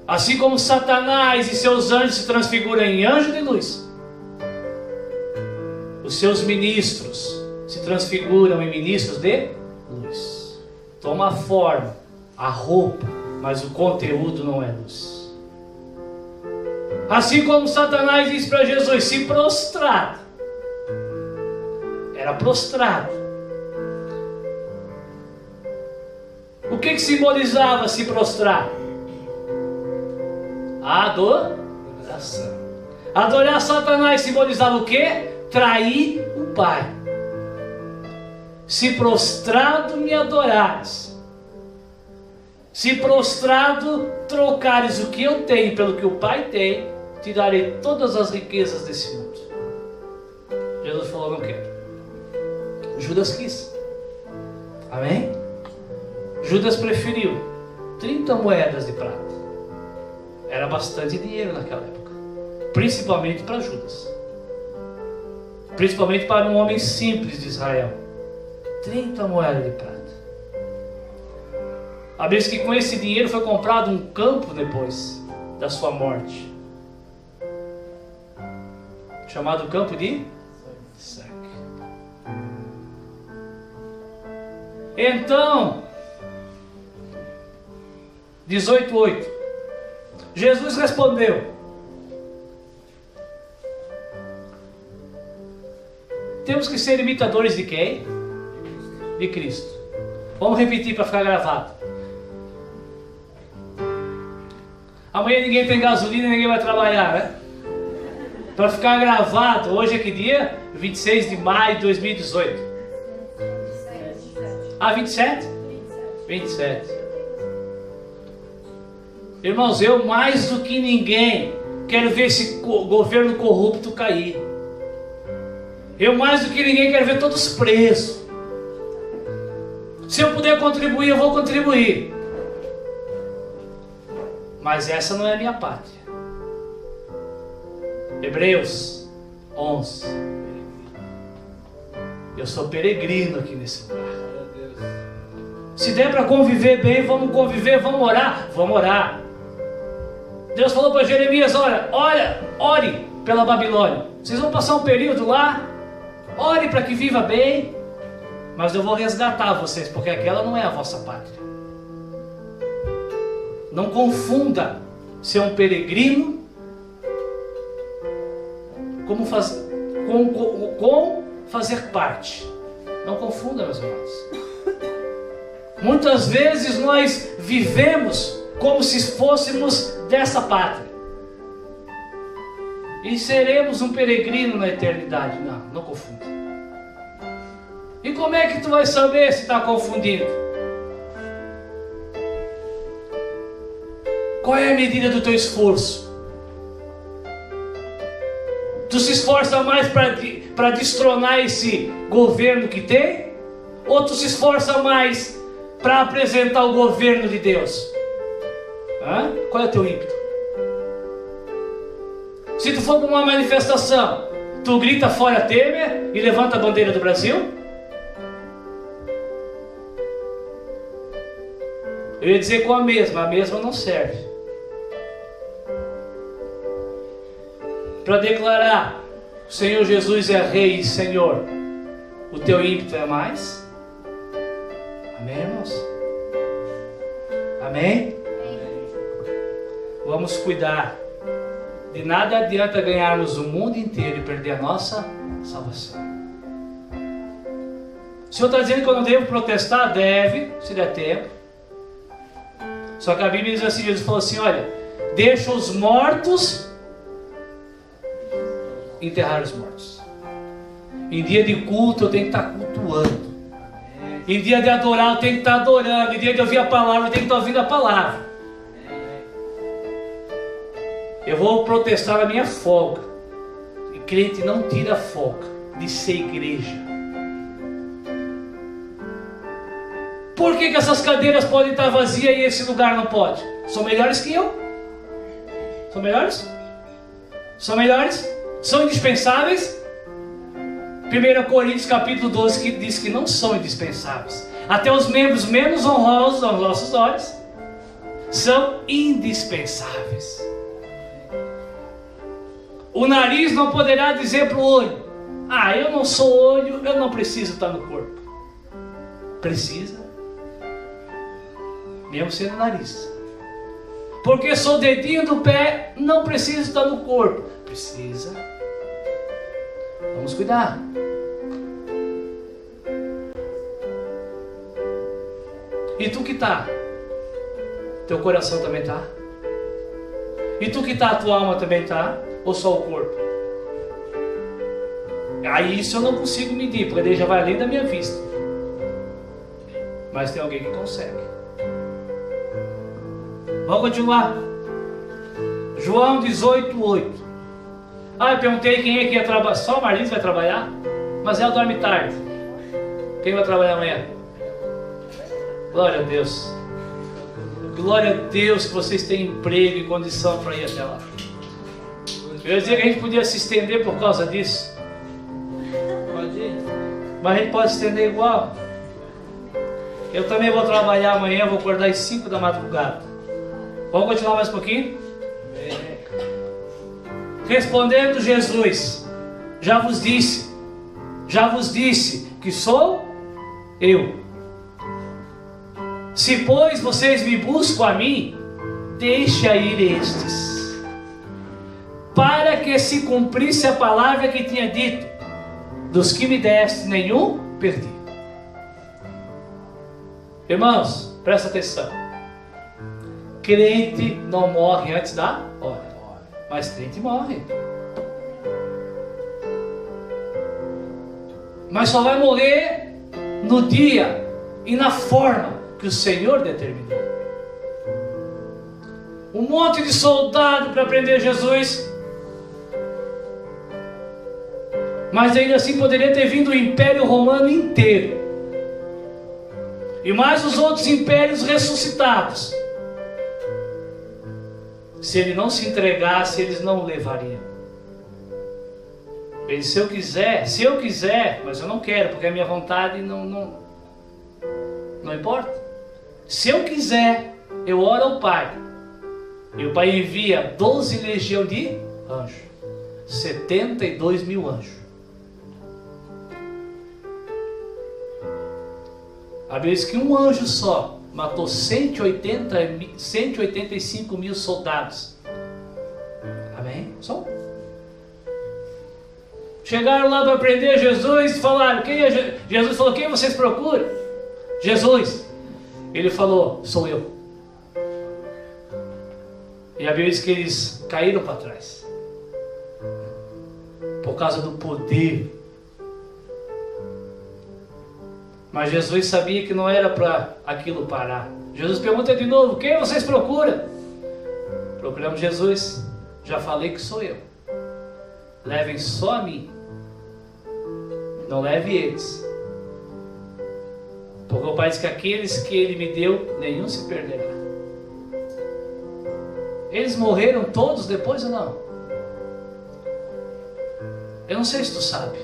Speaker 1: Assim como Satanás e seus anjos se transfiguram em anjo de luz, os seus ministros se transfiguram em ministros de luz. Toma a forma, a roupa, mas o conteúdo não é luz. Assim como Satanás disse para Jesus, se prostrar. Era prostrado. O que simbolizava se prostrar? A adoração. Adorar Satanás simbolizava o quê? Trair o Pai. Se prostrado me adorares, se prostrado trocares o que eu tenho pelo que o Pai tem, te darei todas as riquezas desse mundo. Jesus falou, não quero. Judas quis. Amém? Judas preferiu 30 moedas de prata. Era bastante dinheiro naquela época, principalmente para Judas, principalmente para um homem simples de Israel. 30 moedas de prata. A vez que com esse dinheiro foi comprado um campo depois da sua morte, chamado campo de Seque. Então, 18:8. Jesus respondeu: temos que ser imitadores de quem? De Cristo. Vamos repetir para ficar gravado. Amanhã ninguém tem gasolina e ninguém vai trabalhar, né? Para ficar gravado, hoje é que dia? 26 de maio de 2018. Ah, 27? 27. Irmãos, eu mais do que ninguém quero ver esse governo corrupto cair. Eu mais do que ninguém quero ver todos presos. Se eu puder contribuir, eu vou contribuir. Mas essa não é a minha pátria. Hebreus 11. Eu sou peregrino aqui nesse lugar. Se der para conviver bem, vamos conviver, vamos orar. Vamos orar. Deus falou para Jeremias, ore pela Babilônia. Vocês vão passar um período lá, ore para que viva bem, mas eu vou resgatar vocês, porque aquela não é a vossa pátria. Não confunda ser um peregrino com fazer parte. Não confunda, meus irmãos. Muitas vezes nós vivemos como se fôssemos dessa pátria e seremos um peregrino na eternidade. Não confunda. E como é que tu vai saber se está confundindo? Qual é a medida do teu esforço? Tu se esforça mais para destronar esse governo que tem? Ou tu se esforça mais para apresentar o governo de Deus? Qual é o teu ímpeto? Se tu for para uma manifestação, tu grita fora Temer e levanta a bandeira do Brasil? Eu ia dizer com a mesma não serve. Para declarar o Senhor Jesus é Rei e Senhor, o teu ímpeto é mais? Amém, irmãos? Amém? Vamos cuidar. De nada adianta ganharmos o mundo inteiro e perder a nossa salvação. O Senhor está dizendo que eu não devo protestar? Deve, se der tempo. Só que a Bíblia diz assim, Jesus falou assim, olha, deixa os mortos enterrar os mortos. Em dia de culto eu tenho que estar cultuando. Em dia de adorar eu tenho que estar adorando. Em dia de ouvir a palavra eu tenho que estar ouvindo a palavra. Eu vou protestar a minha folga. E crente não tira folga de ser igreja. Por que essas cadeiras podem estar vazias e esse lugar não pode? São melhores que eu? São melhores? São melhores? São indispensáveis? 1 Coríntios capítulo 12 que diz que não são indispensáveis. Até os membros menos honrosos aos nossos olhos são indispensáveis. O nariz não poderá dizer para o olho: ah, eu não sou olho, eu não preciso estar no corpo. Precisa. Mesmo sendo nariz. Porque sou dedinho do pé, não preciso estar no corpo. Precisa. Vamos cuidar. E tu que tá? Teu coração também tá? E tu que tá, a tua alma também tá? Ou só o corpo? Aí isso eu não consigo medir, porque daí já vai além da minha vista. Mas tem alguém que consegue. Vamos continuar. João 18:8. Eu perguntei quem é que ia trabalhar. Só a Marlise vai trabalhar? Mas ela dorme tarde. Quem vai trabalhar amanhã? Glória a Deus. Glória a Deus que vocês têm emprego e condição para ir até lá. Eu ia dizer que a gente podia se estender por causa disso. Pode ir. Mas a gente pode se estender igual. Eu também vou trabalhar amanhã, vou acordar às 5 da madrugada. Vamos continuar mais um pouquinho? Respondendo Jesus: já vos disse que sou eu. Se pois vocês me buscam a mim, deixa ir estes, para que se cumprisse a palavra que tinha dito: dos que me deste, nenhum perdi. Irmãos, presta atenção. Crente não morre antes da hora, mas crente morre. Mas só vai morrer no dia e na forma que o Senhor determinou. Um monte de soldado para prender Jesus, mas ainda assim poderia ter vindo o Império Romano inteiro, e mais os outros impérios ressuscitados. Se ele não se entregasse, eles não o levariam. Ele, se eu quiser, mas eu não quero, porque a minha vontade não importa. Se eu quiser, eu oro ao Pai, e o Pai envia 12 legiões de anjos, 72 mil anjos. A vez que um anjo só matou 185 mil soldados. Amém? Só. Chegaram lá para prender Jesus e falaram: quem é Jesus? Falou: quem vocês procuram? Jesus. Ele falou: sou eu. E a Bíblia diz que eles caíram para trás por causa do poder. Mas Jesus sabia que não era para aquilo parar. Jesus pergunta de novo: quem vocês procuram? Procuramos Jesus. Já falei que sou eu. Levem só a mim. Não leve eles. Porque o Pai diz que aqueles que Ele me deu, nenhum se perderá. Eles morreram todos depois ou não? Eu não sei se tu sabe.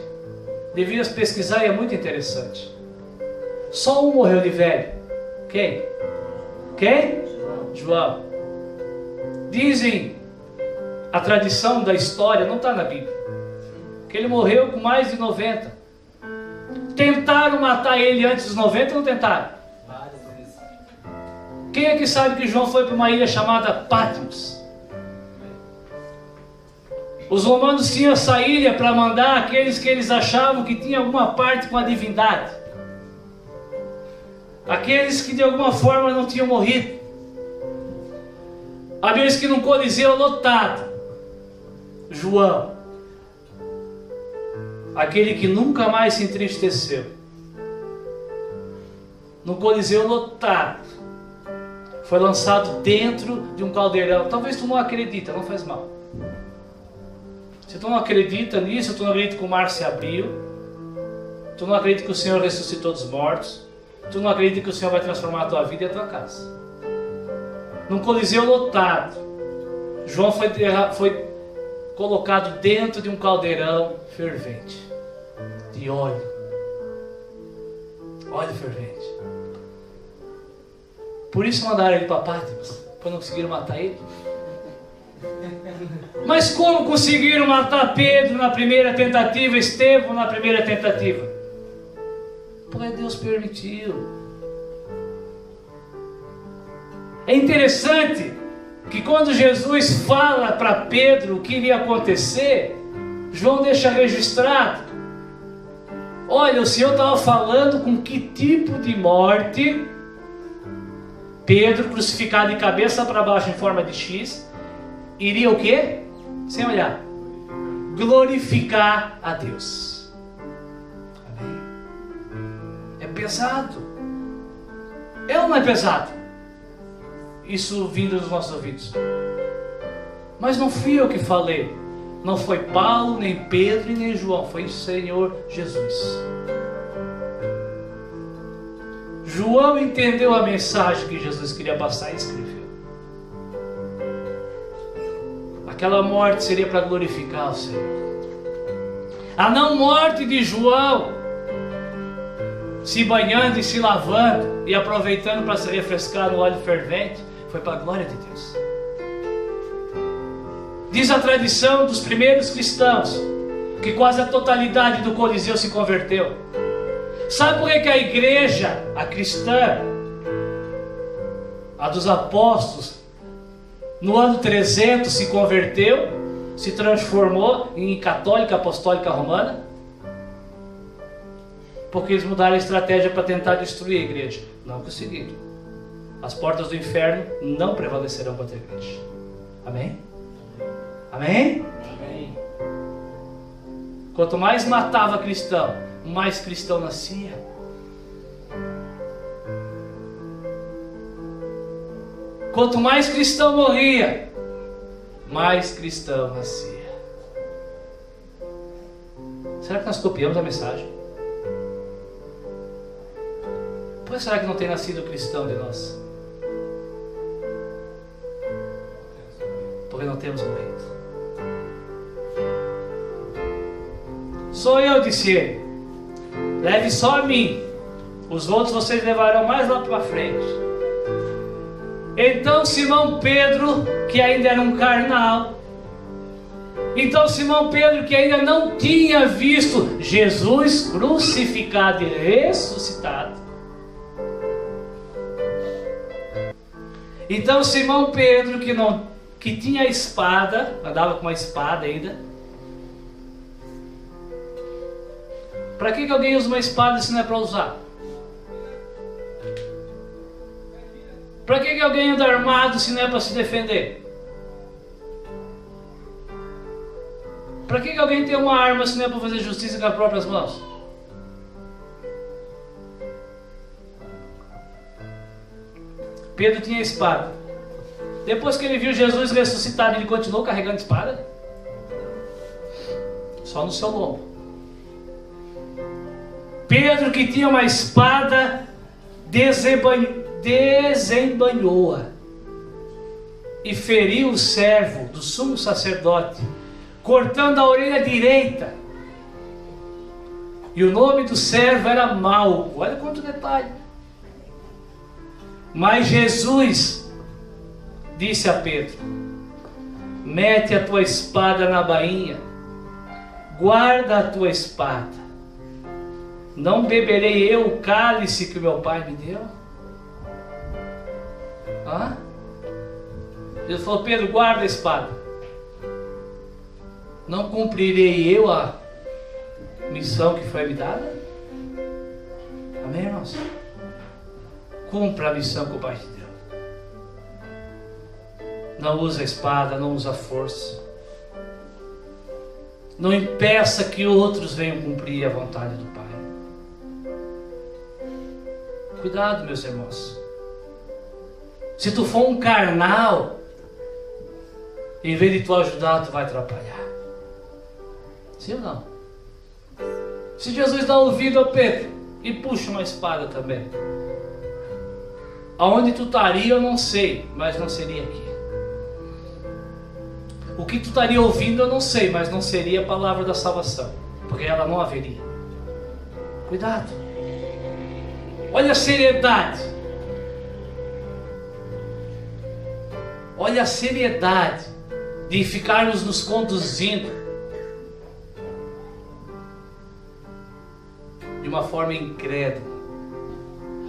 Speaker 1: Devias pesquisar e é muito interessante. Só um morreu de velho. Quem? Quem? João. Dizem, a tradição da história, não está na Bíblia, que ele morreu com mais de 90. Tentaram matar ele antes dos 90 ou não tentaram? Quem é que sabe que João foi para uma ilha chamada Patmos? Os romanos tinham essa ilha para mandar aqueles que eles achavam que tinham alguma parte com a divindade. Aqueles que de alguma forma não tinham morrido. A Bíblia diz que num coliseu lotado, João, aquele que nunca mais se entristeceu, no coliseu lotado, foi lançado dentro de um caldeirão. Talvez tu não acredita, não faz mal. Se tu não acredita nisso, tu não acredita que o mar se abriu, tu não acredita que o Senhor ressuscitou dos mortos, tu não acredita que o Senhor vai transformar a tua vida e a tua casa. Num coliseu lotado, João foi colocado dentro de um caldeirão fervente, de óleo fervente. Por isso mandaram ele para Patmos, porque não conseguiram matar ele. Mas como conseguiram matar Pedro na primeira tentativa, Estevão na primeira tentativa? Porque Deus permitiu. É interessante que quando Jesus fala para Pedro o que iria acontecer, João deixa registrado. Olha, o Senhor estava falando com que tipo de morte Pedro, crucificado de cabeça para baixo em forma de X, iria o quê? Sem olhar. Glorificar a Deus. Amém? É pesado. É ou não é pesado? Isso vindo dos nossos ouvidos. Mas não fui eu que falei. Não foi Paulo, nem Pedro e nem João. Foi o Senhor Jesus. João entendeu a mensagem que Jesus queria passar e escreveu. Aquela morte seria para glorificar o Senhor. A não morte de João, se banhando e se lavando e aproveitando para se refrescar no óleo fervente, foi para a glória de Deus. Diz a tradição dos primeiros cristãos que quase a totalidade do Coliseu se converteu. Sabe por que a igreja, a cristã, a dos apóstolos, no ano 300 se converteu, se transformou em católica apostólica romana? Porque eles mudaram a estratégia para tentar destruir a igreja. Não conseguiram. As portas do inferno não prevalecerão contra a igreja. Amém? Amém? Amém. Quanto mais matava cristão, mais cristão nascia. Quanto mais cristão morria, mais cristão nascia. Será que nós copiamos a mensagem? Por que será que não tem nascido cristão de nós? Porque não temos morrido. Sou eu, disse ele. Leve só a mim. Os outros vocês levarão mais lá para frente. Então Simão Pedro, que ainda era um carnal, então Simão Pedro, que ainda não tinha visto Jesus crucificado e ressuscitado, então Simão Pedro, que tinha espada, andava com uma espada ainda. Para que alguém usa uma espada se não é para usar? Para que alguém anda armado se não é para se defender? Para que alguém tem uma arma se não é para fazer justiça com as próprias mãos? Pedro tinha espada. Depois que ele viu Jesus ressuscitado, ele continuou carregando espada? Só no seu lombo. Pedro, que tinha uma espada, desembanhou-a e feriu o servo do sumo sacerdote, cortando a orelha direita. E o nome do servo era Malco. Olha quanto detalhe. Mas Jesus disse a Pedro: mete a tua espada na bainha, guarda a tua espada. Não beberei eu o cálice que o meu pai me deu? Ele falou: Pedro, guarda a espada. Não cumprirei eu a missão que foi me dada? Amém, irmãos? Cumpra a missão que o Pai te deu. Não usa a espada, não usa a força. Não impeça que outros venham cumprir a vontade do Pai. Cuidado, meus irmãos. Se tu for um carnal, em vez de tu ajudar, tu vai atrapalhar. Sim ou não? Se Jesus dá ouvido a Pedro e puxa uma espada também, aonde tu estaria eu não sei, mas não seria aqui. O que tu estaria ouvindo eu não sei, mas não seria a palavra da salvação, porque ela não haveria. Cuidado. Olha a seriedade. Olha a seriedade de ficarmos nos conduzindo de uma forma incrédula.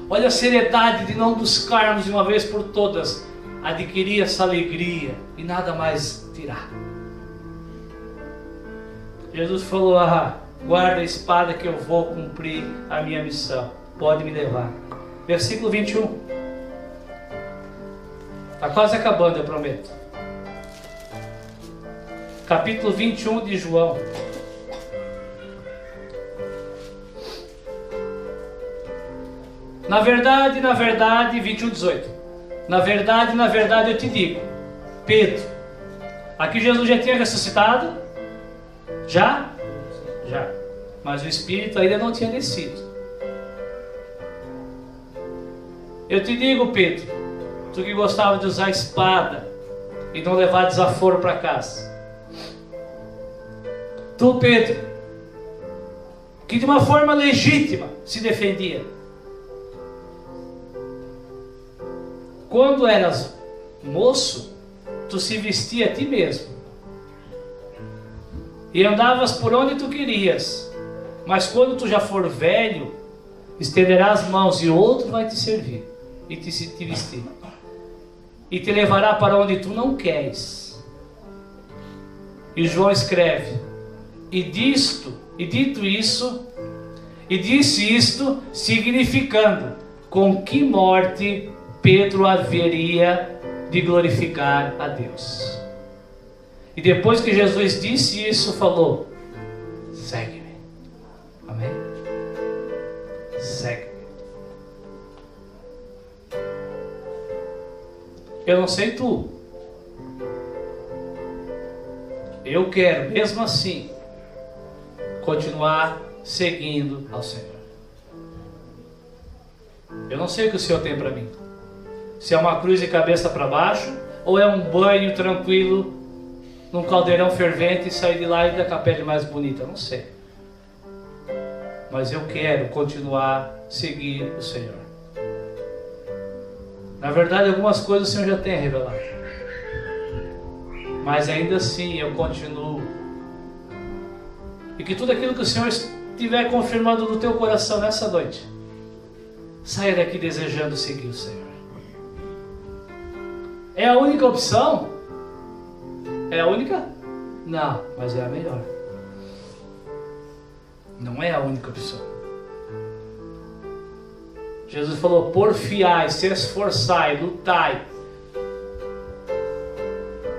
Speaker 1: Olha a seriedade de não buscarmos de uma vez por todas adquirir essa alegria e nada mais tirar. Jesus falou: guarda a espada que eu vou cumprir a minha missão. Pode me levar. Versículo 21. Está quase acabando, eu prometo. Capítulo 21 de João. Na verdade, 21:18. Na verdade eu te digo, Pedro. Aqui Jesus já tinha ressuscitado? Já? Já. Mas o Espírito ainda não tinha descido. Eu te digo, Pedro, tu que gostava de usar espada e não levar desaforo para casa. Tu, Pedro, que de uma forma legítima se defendia. Quando eras moço, tu se vestia a ti mesmo e andavas por onde tu querias. Mas quando tu já for velho, estenderás as mãos e outro vai te servir e te vestir e te levará para onde tu não queres. E João escreve: e disse isto, significando com que morte Pedro haveria de glorificar a Deus. E depois que Jesus disse isso, falou: segue-me. Amém? Segue-me. Eu não sei tu. Eu quero, mesmo assim, continuar seguindo ao Senhor. Eu não sei o que o Senhor tem para mim. Se é uma cruz de cabeça para baixo, ou é um banho tranquilo num caldeirão fervente e sair de lá e da pele mais bonita. Não sei. Mas eu quero continuar a seguir o Senhor. Na verdade, algumas coisas o Senhor já tem revelado. Mas ainda assim eu continuo. E que tudo aquilo que o Senhor estiver confirmando no teu coração nessa noite, saia daqui desejando seguir o Senhor. É a única opção? É a única? Não, mas é a melhor. Não é a única opção. Jesus falou: porfiai, se esforçai, lutai.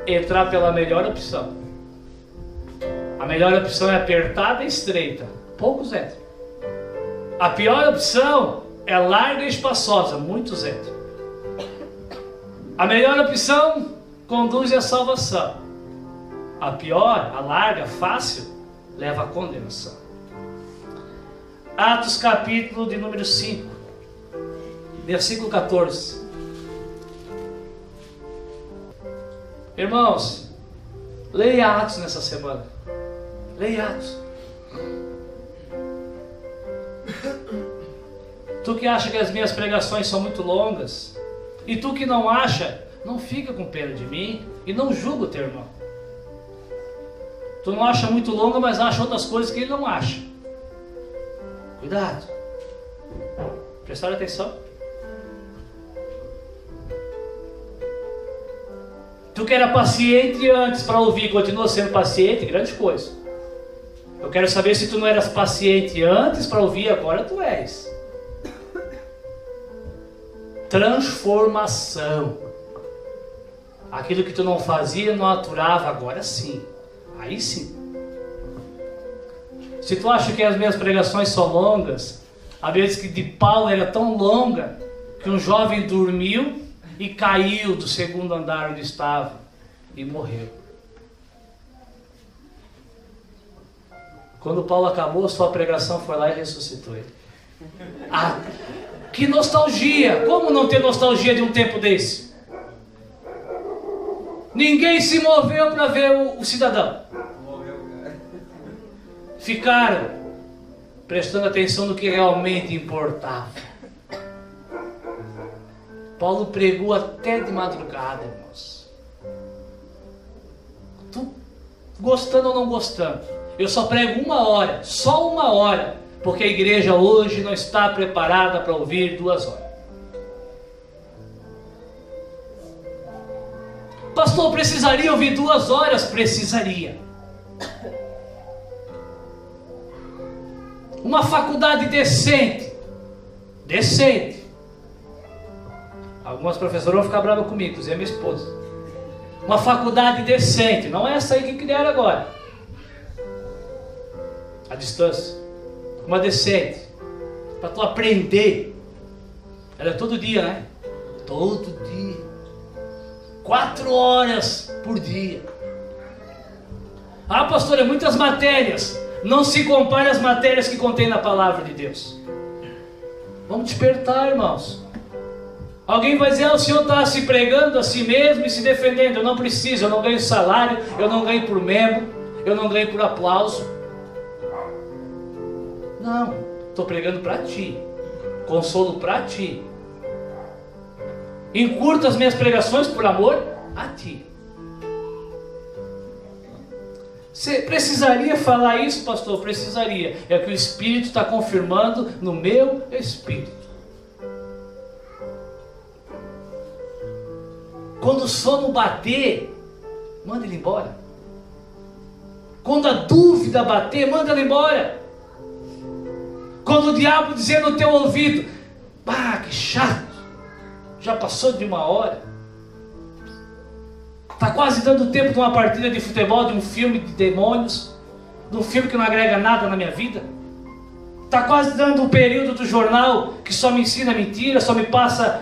Speaker 1: Entrar pela melhor opção. A melhor opção é apertada e estreita. Poucos entram. A pior opção é larga e espaçosa. Muitos entram. A melhor opção conduz à salvação. A pior, a larga, fácil, leva à condenação. Atos capítulo de número 5, versículo 14. Irmãos, leia Atos nessa semana. Leia Atos. Tu que acha que as minhas pregações são muito longas, e tu que não acha, não fica com pena de mim e não julga o teu irmão. Tu não acha muito longa, mas acha outras coisas que ele não acha. Cuidado. Prestaram atenção? Tu que era paciente antes para ouvir, continua sendo paciente, grande coisa. Eu quero saber se tu não eras paciente antes para ouvir, agora tu és. Transformação. Aquilo que tu não fazia, não aturava, agora sim. Aí sim. Se tu acha que as minhas pregações são longas, a vez que de Paulo era tão longa que um jovem dormiu e caiu do segundo andar onde estava e morreu. Quando Paulo acabou a sua pregação, foi lá e ressuscitou ele. Ah, que nostalgia! Como não ter nostalgia de um tempo desse? Ninguém se moveu para ver o cidadão. Ficaram prestando atenção no que realmente importava. Paulo pregou até de madrugada, irmãos. Tu gostando ou não gostando, eu só prego 1 hora, só 1 hora, porque a igreja hoje não está preparada para ouvir 2 horas. Pastor, precisaria ouvir 2 horas? Precisaria. Uma faculdade decente. Algumas professoras vão ficar bravas comigo, inclusive a minha esposa. Uma faculdade decente, não é essa aí que criaram agora. A distância. Uma decente. Para tu aprender. Ela é todo dia, né? Todo dia. 4 horas por dia. Ah, pastor, é muitas matérias. Não se compare às matérias que contém na palavra de Deus. Vamos despertar, irmãos. Alguém vai dizer, o senhor está se pregando a si mesmo e se defendendo. Eu não preciso, eu não ganho salário, eu não ganho por membro, eu não ganho por aplauso. Não, estou pregando para ti. Consolo para ti. Encurto as minhas pregações por amor a ti. Você precisaria falar isso, pastor? Precisaria. É o que o Espírito está confirmando no meu espírito. Quando o sono bater, manda ele embora. Quando a dúvida bater, manda ele embora. Quando o diabo dizer no teu ouvido, que chato, já passou de 1 hora. Está quase dando tempo de uma partida de futebol, de um filme de demônios, de um filme que não agrega nada na minha vida. Está quase dando o período do jornal que só me ensina mentira, só me passa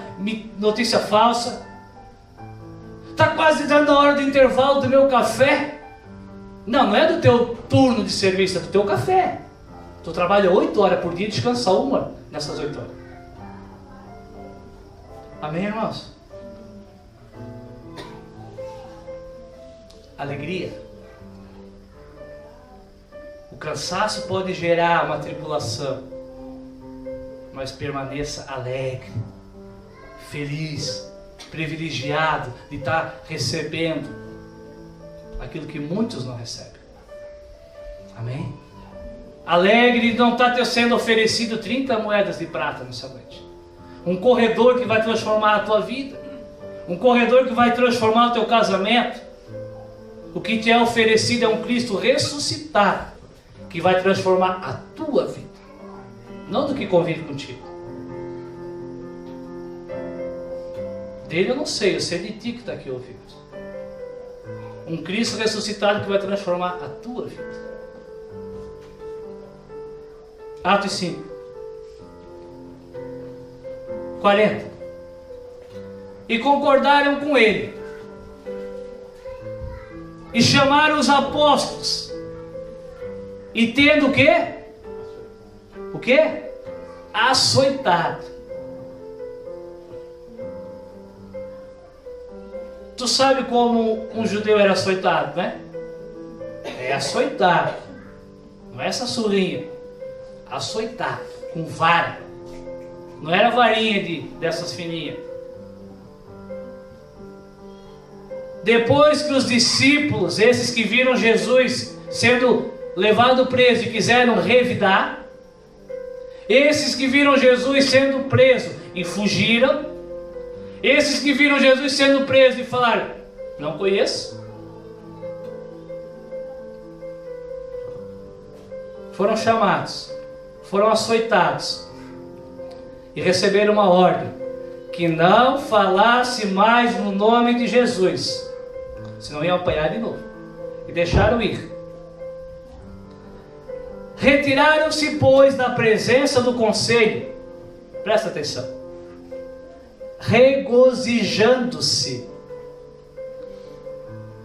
Speaker 1: notícia falsa. Está quase dando a hora do intervalo do meu café. Não é do teu turno de serviço, é do teu café. Tu trabalha 8 horas por dia e descansa 1 nessas 8 horas. Amém, irmãos? Alegria. O cansaço pode gerar uma tribulação, mas permaneça alegre, feliz, privilegiado de estar recebendo aquilo que muitos não recebem. Amém? Alegre de não estar te sendo oferecido 30 moedas de prata nessa noite. Um corredor que vai transformar a tua vida. Um corredor que vai transformar o teu casamento. O que te é oferecido é um Cristo ressuscitado, que vai transformar a tua vida, não do que convive contigo. Dele eu não sei, eu sei de ti que está aqui ouvindo. Um Cristo ressuscitado que vai transformar a tua vida. Atos 5, 40. E concordaram com ele. E chamaram os apóstolos. E tendo o quê? O quê? Açoitado. Tu sabe como um judeu era açoitado, né? É açoitado. Não é essa surrinha. Açoitado. Com vara. Não era varinha dessas fininhas. Depois que os discípulos, esses que viram Jesus sendo levado preso e quiseram revidar, esses que viram Jesus sendo preso e fugiram, esses que viram Jesus sendo preso e falaram, não conheço, foram chamados, foram açoitados e receberam uma ordem, que não falasse mais no nome de Jesus, senão iam apanhar de novo, e deixaram ir. Retiraram-se, pois, da presença do conselho. Presta atenção. regozijando-se,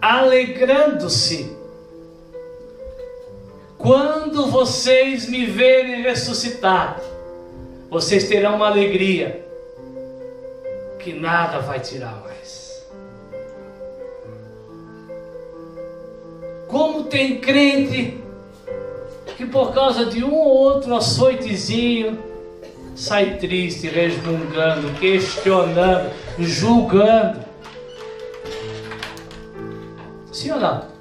Speaker 1: alegrando-se. Quando vocês me verem ressuscitado, vocês terão uma alegria que nada vai tirar mais. Como tem crente que por causa de um ou outro açoitezinho sai triste, resmungando, questionando, julgando. Sim ou não?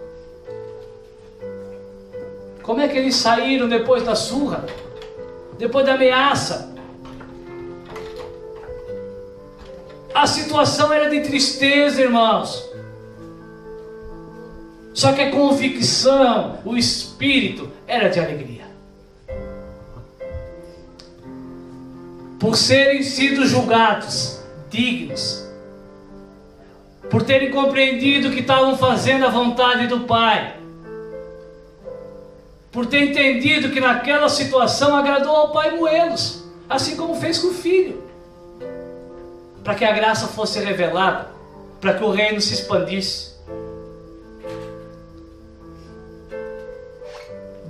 Speaker 1: Como é que eles saíram depois da surra? Depois da ameaça? A situação era de tristeza, irmãos. Só que a convicção, o espírito, era de alegria. Por serem sido julgados dignos, por terem compreendido que estavam fazendo a vontade do Pai, por ter entendido que naquela situação agradou ao Pai moê-los, assim como fez com o Filho, para que a graça fosse revelada, para que o reino se expandisse.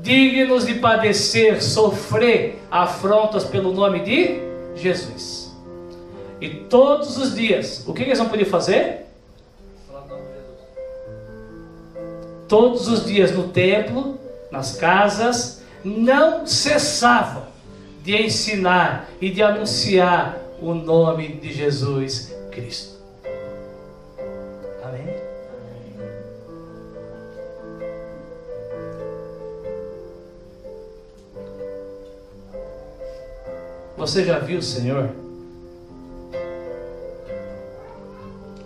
Speaker 1: Dignos de padecer, sofrer afrontas pelo nome de Jesus. E todos os dias, o que eles vão poder fazer? Todos os dias no templo, nas casas, não cessavam de ensinar e de anunciar o nome de Jesus Cristo. Amém? Você já viu o Senhor?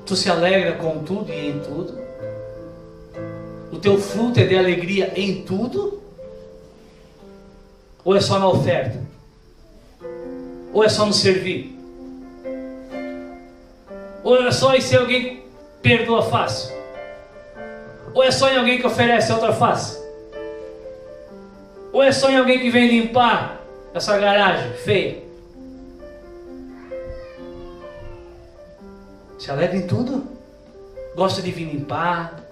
Speaker 1: Tu se alegra com tudo e em tudo? O teu fruto é de alegria em tudo? Ou é só na oferta? Ou é só no servir? Ou é só em ser alguém que perdoa fácil? Ou é só em alguém que oferece a outra face? Ou é só em alguém que vem limpar essa garagem feia? Se alegra em tudo? Gosta de vir limpar?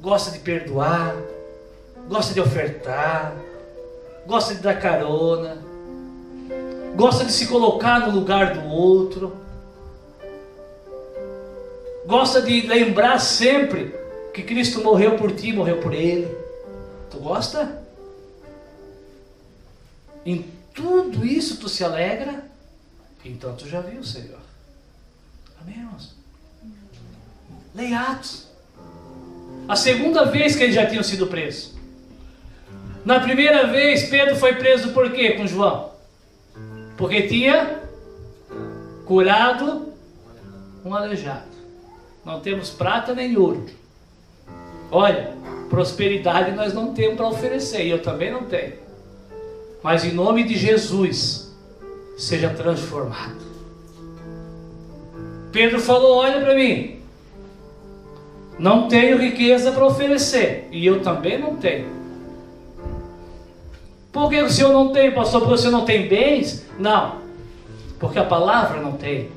Speaker 1: Gosta de perdoar? Gosta de ofertar? Gosta de dar carona? Gosta de se colocar no lugar do outro? Gosta de lembrar sempre que Cristo morreu por ti, morreu por ele? Tu gosta? Em tudo isso tu se alegra? Então tu já viu o Senhor. Amém, irmãos? Leia Atos. A segunda vez que eles já tinham sido presos. Na primeira vez, Pedro foi preso por quê com João? Porque tinha curado um aleijado. Não temos prata nem ouro. Olha, prosperidade nós não temos para oferecer, e eu também não tenho. Mas em nome de Jesus, seja transformado. Pedro falou, olha para mim, não tenho riqueza para oferecer, e eu também não tenho. Por que o senhor não tem, pastor? Porque o senhor não tem bens? Não, porque a palavra não tem.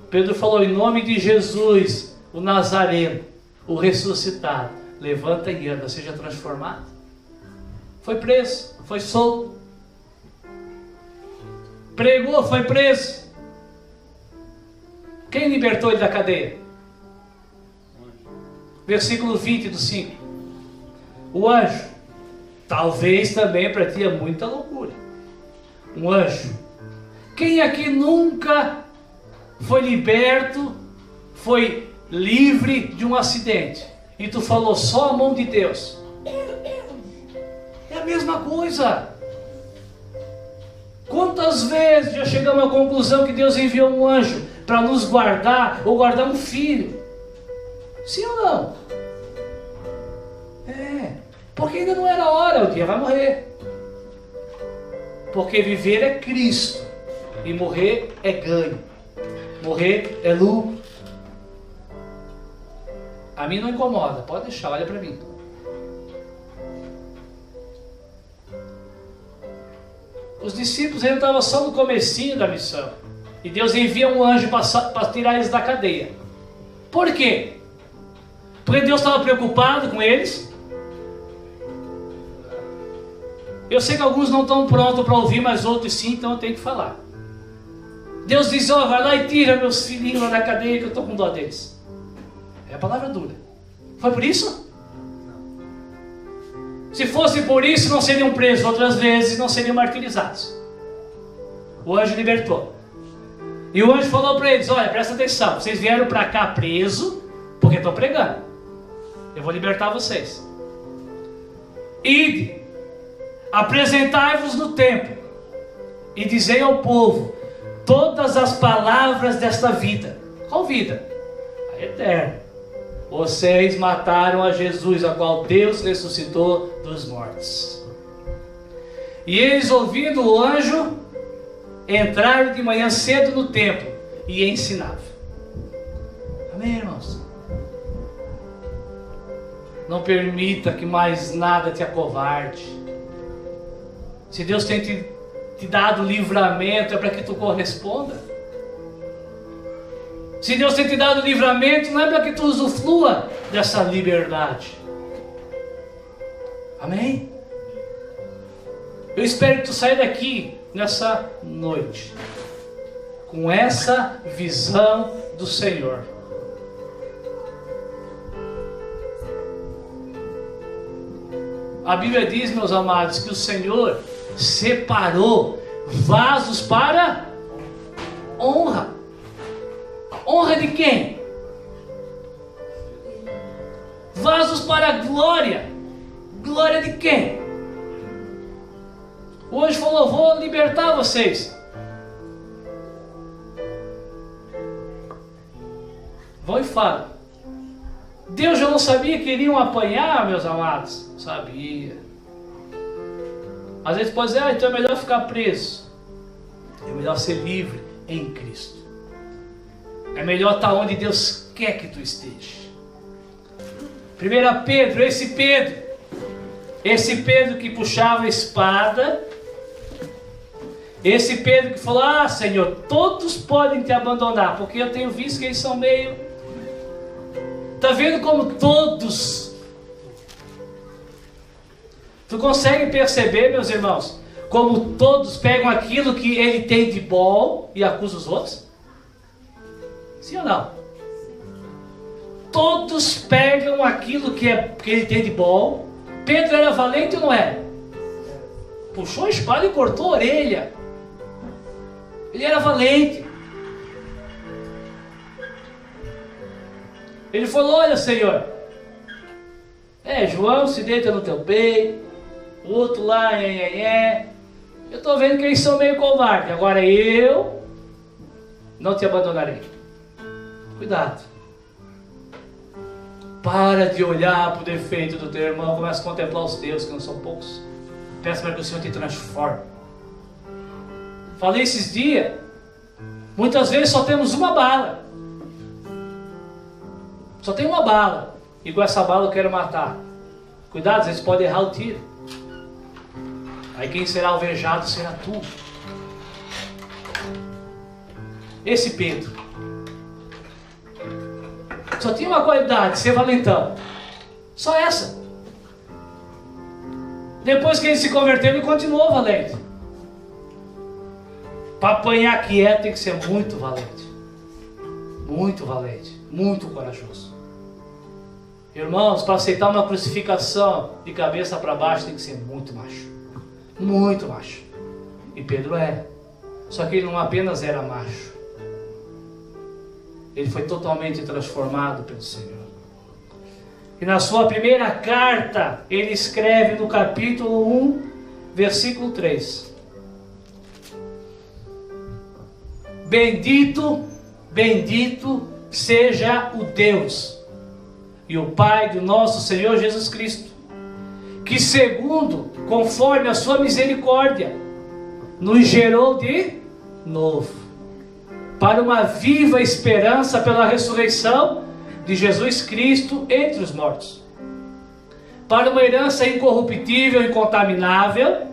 Speaker 1: Pedro falou, em nome de Jesus, o Nazareno, o ressuscitado, levanta e anda, seja transformado. Foi preso, foi solto. Pregou, foi preso. Quem libertou ele da cadeia? Versículo 20 do 5. O anjo. Talvez também para ti é muita loucura. Um anjo. Quem aqui nunca foi liberto, foi livre de um acidente? E tu falou só a mão de Deus. É a mesma coisa. Quantas vezes já chegamos à conclusão que Deus enviou um anjo para nos guardar, ou guardar um filho? Sim ou não? Porque ainda não era a hora, o dia vai morrer. Porque viver é Cristo, e morrer é ganho. Morrer é lucro. A mim não incomoda, pode deixar, olha para mim. Os discípulos ainda estavam só no comecinho da missão. E Deus envia um anjo para tirar eles da cadeia. Por quê? Porque Deus estava preocupado com eles. Eu sei que alguns não estão prontos para ouvir, mas outros sim, então eu tenho que falar. Deus diz, ó, vai lá e tira meus filhinhos lá da cadeia que eu estou com dó deles. É a palavra dura. Foi por isso? Se fosse por isso, não seriam presos outras vezes, não seriam martirizados. O anjo libertou. E o anjo falou para eles, olha, presta atenção, vocês vieram para cá preso, porque estou pregando. Eu vou libertar vocês. Ide, apresentai-vos no templo, e dizei ao povo todas as palavras desta vida. Qual vida? A eterna. Vocês mataram a Jesus, a qual Deus ressuscitou dos mortos. E eles, ouvindo o anjo, entraram de manhã cedo no templo e ensinavam. Amém, irmãos? Não permita que mais nada te acovarde. Se Deus tem te dado livramento, é para que tu corresponda. Se Deus tem te dado livramento, não é para que tu usufrua dessa liberdade. Amém? Eu espero que tu saia daqui nessa noite com essa visão do Senhor. A Bíblia diz, meus amados, que o Senhor separou vasos para honra. Honra de quem? Vasos para glória. Glória de quem? Hoje falou, vou libertar vocês. Vão e falam. Deus já não sabia que iriam apanhar, meus amados? Sabia. Às vezes pode dizer, então é melhor ficar preso. É melhor ser livre em Cristo. É melhor estar onde Deus quer que tu esteja. 1 Pedro, esse Pedro que puxava a espada, esse Pedro que falou, ah, Senhor, todos podem te abandonar, porque eu tenho visto que eles são meio... Está vendo como todos... Tu consegue perceber, meus irmãos, como todos pegam aquilo que ele tem de bom e acusam os outros? Sim ou não? Todos pegam aquilo que ele tem de bom. Pedro era valente ou não era? Puxou a espada e cortou a orelha. Ele era valente. Ele falou, olha, Senhor, João se deita no teu peito, o outro lá, eu estou vendo que eles são meio covardes. Agora eu não te abandonarei. Cuidado. Para de olhar para o defeito do teu irmão. Começa a contemplar os teus, que não são poucos. Peço para que o Senhor te transforme. Falei esses dias. Muitas vezes só temos uma bala. Só tem uma bala. E com essa bala eu quero matar. Cuidado, às vezes pode errar o tiro. Aí quem será alvejado será tu. Esse Pedro só tinha uma qualidade, ser valentão. Só essa. Depois que ele se converteu, ele continuou valente. Para apanhar quieto tem que ser muito valente. Muito valente. Muito corajoso. Irmãos, para aceitar uma crucificação de cabeça para baixo tem que ser muito macho. Muito macho. E Pedro era. Só que ele não apenas era macho. Ele foi totalmente transformado pelo Senhor. E na sua primeira carta, ele escreve no capítulo 1, versículo 3. Bendito, bendito seja o Deus e o Pai do nosso Senhor Jesus Cristo, que segundo, conforme a sua misericórdia, nos gerou de novo, para uma viva esperança pela ressurreição de Jesus Cristo entre os mortos, para uma herança incorruptível e incontaminável,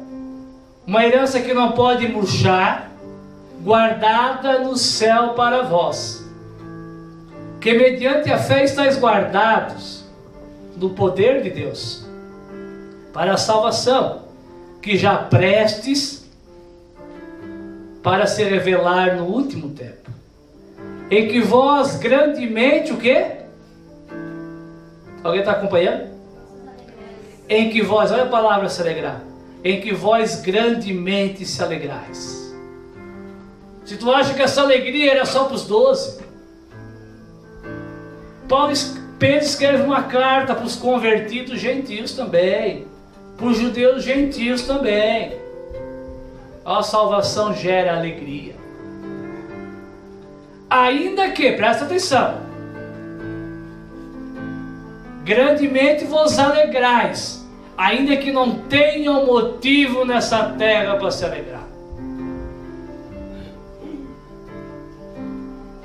Speaker 1: uma herança que não pode murchar, guardada no céu para vós, que mediante a fé estáis guardados no poder de Deus, para a salvação, que já prestes para se revelar no último tempo, em que vós grandemente, o quê? Alguém está acompanhando? Em que vós, olha a palavra se alegrar, em que vós grandemente se alegrais. Se tu acha que essa alegria era só para os 12, Pedro escreve uma carta para os convertidos gentios também, para os judeus gentios também. A salvação gera alegria. Ainda que, presta atenção, grandemente vos alegrais, ainda que não tenham motivo nessa terra para se alegrar.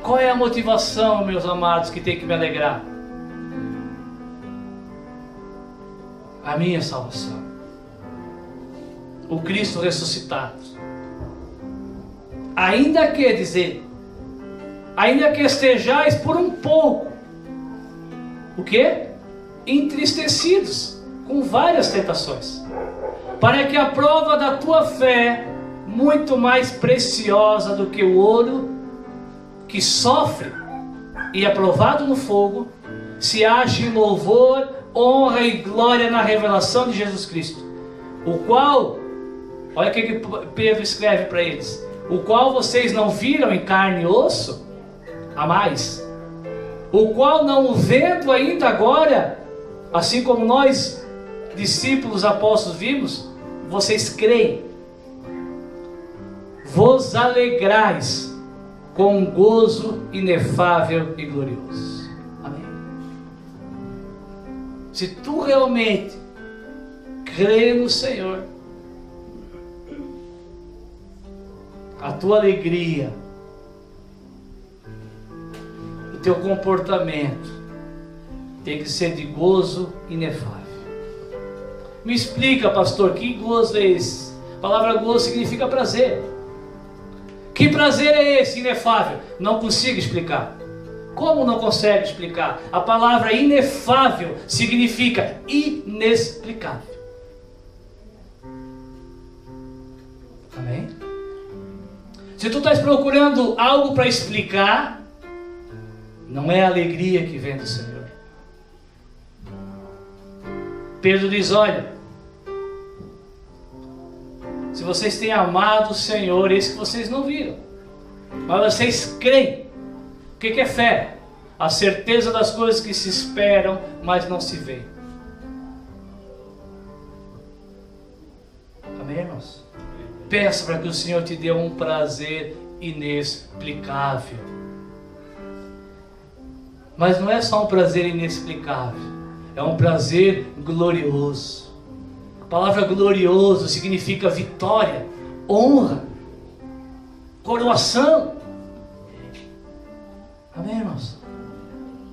Speaker 1: Qual é a motivação, meus amados, que tem que me alegrar? A minha salvação. O Cristo ressuscitado. Ainda que, dizer, ainda que estejais por um pouco, o quê? Entristecidos, com várias tentações, para que a prova da tua fé, muito mais preciosa do que o ouro, que sofre e é provado no fogo, se ache em louvor, honra e glória na revelação de Jesus Cristo, o qual, olha o que Pedro escreve para eles, o qual vocês não viram em carne e osso, a mais, o qual não o vendo ainda agora, assim como nós, discípulos apóstolos, vimos, vocês creem, vos alegrais com um gozo inefável e glorioso. Amém? Se tu realmente crê no Senhor, a tua alegria, o teu comportamento tem que ser de gozo inefável. Me explica, pastor, que gozo é esse? A palavra gozo significa prazer. Que prazer é esse inefável? Não consigo explicar. Como não consegue explicar? A palavra inefável significa inexplicável. Amém? Se tu estás procurando algo para explicar, não é a alegria que vem do Senhor. Pedro diz, olha, se vocês têm amado o Senhor, esse que vocês não viram, mas vocês creem. O que é fé? A certeza das coisas que se esperam, mas não se veem. Amém, irmãos? Peça para que o Senhor te dê um prazer inexplicável. Mas não é só um prazer inexplicável, é um prazer glorioso. A palavra glorioso significa vitória, honra, coroação. Amém, irmãos?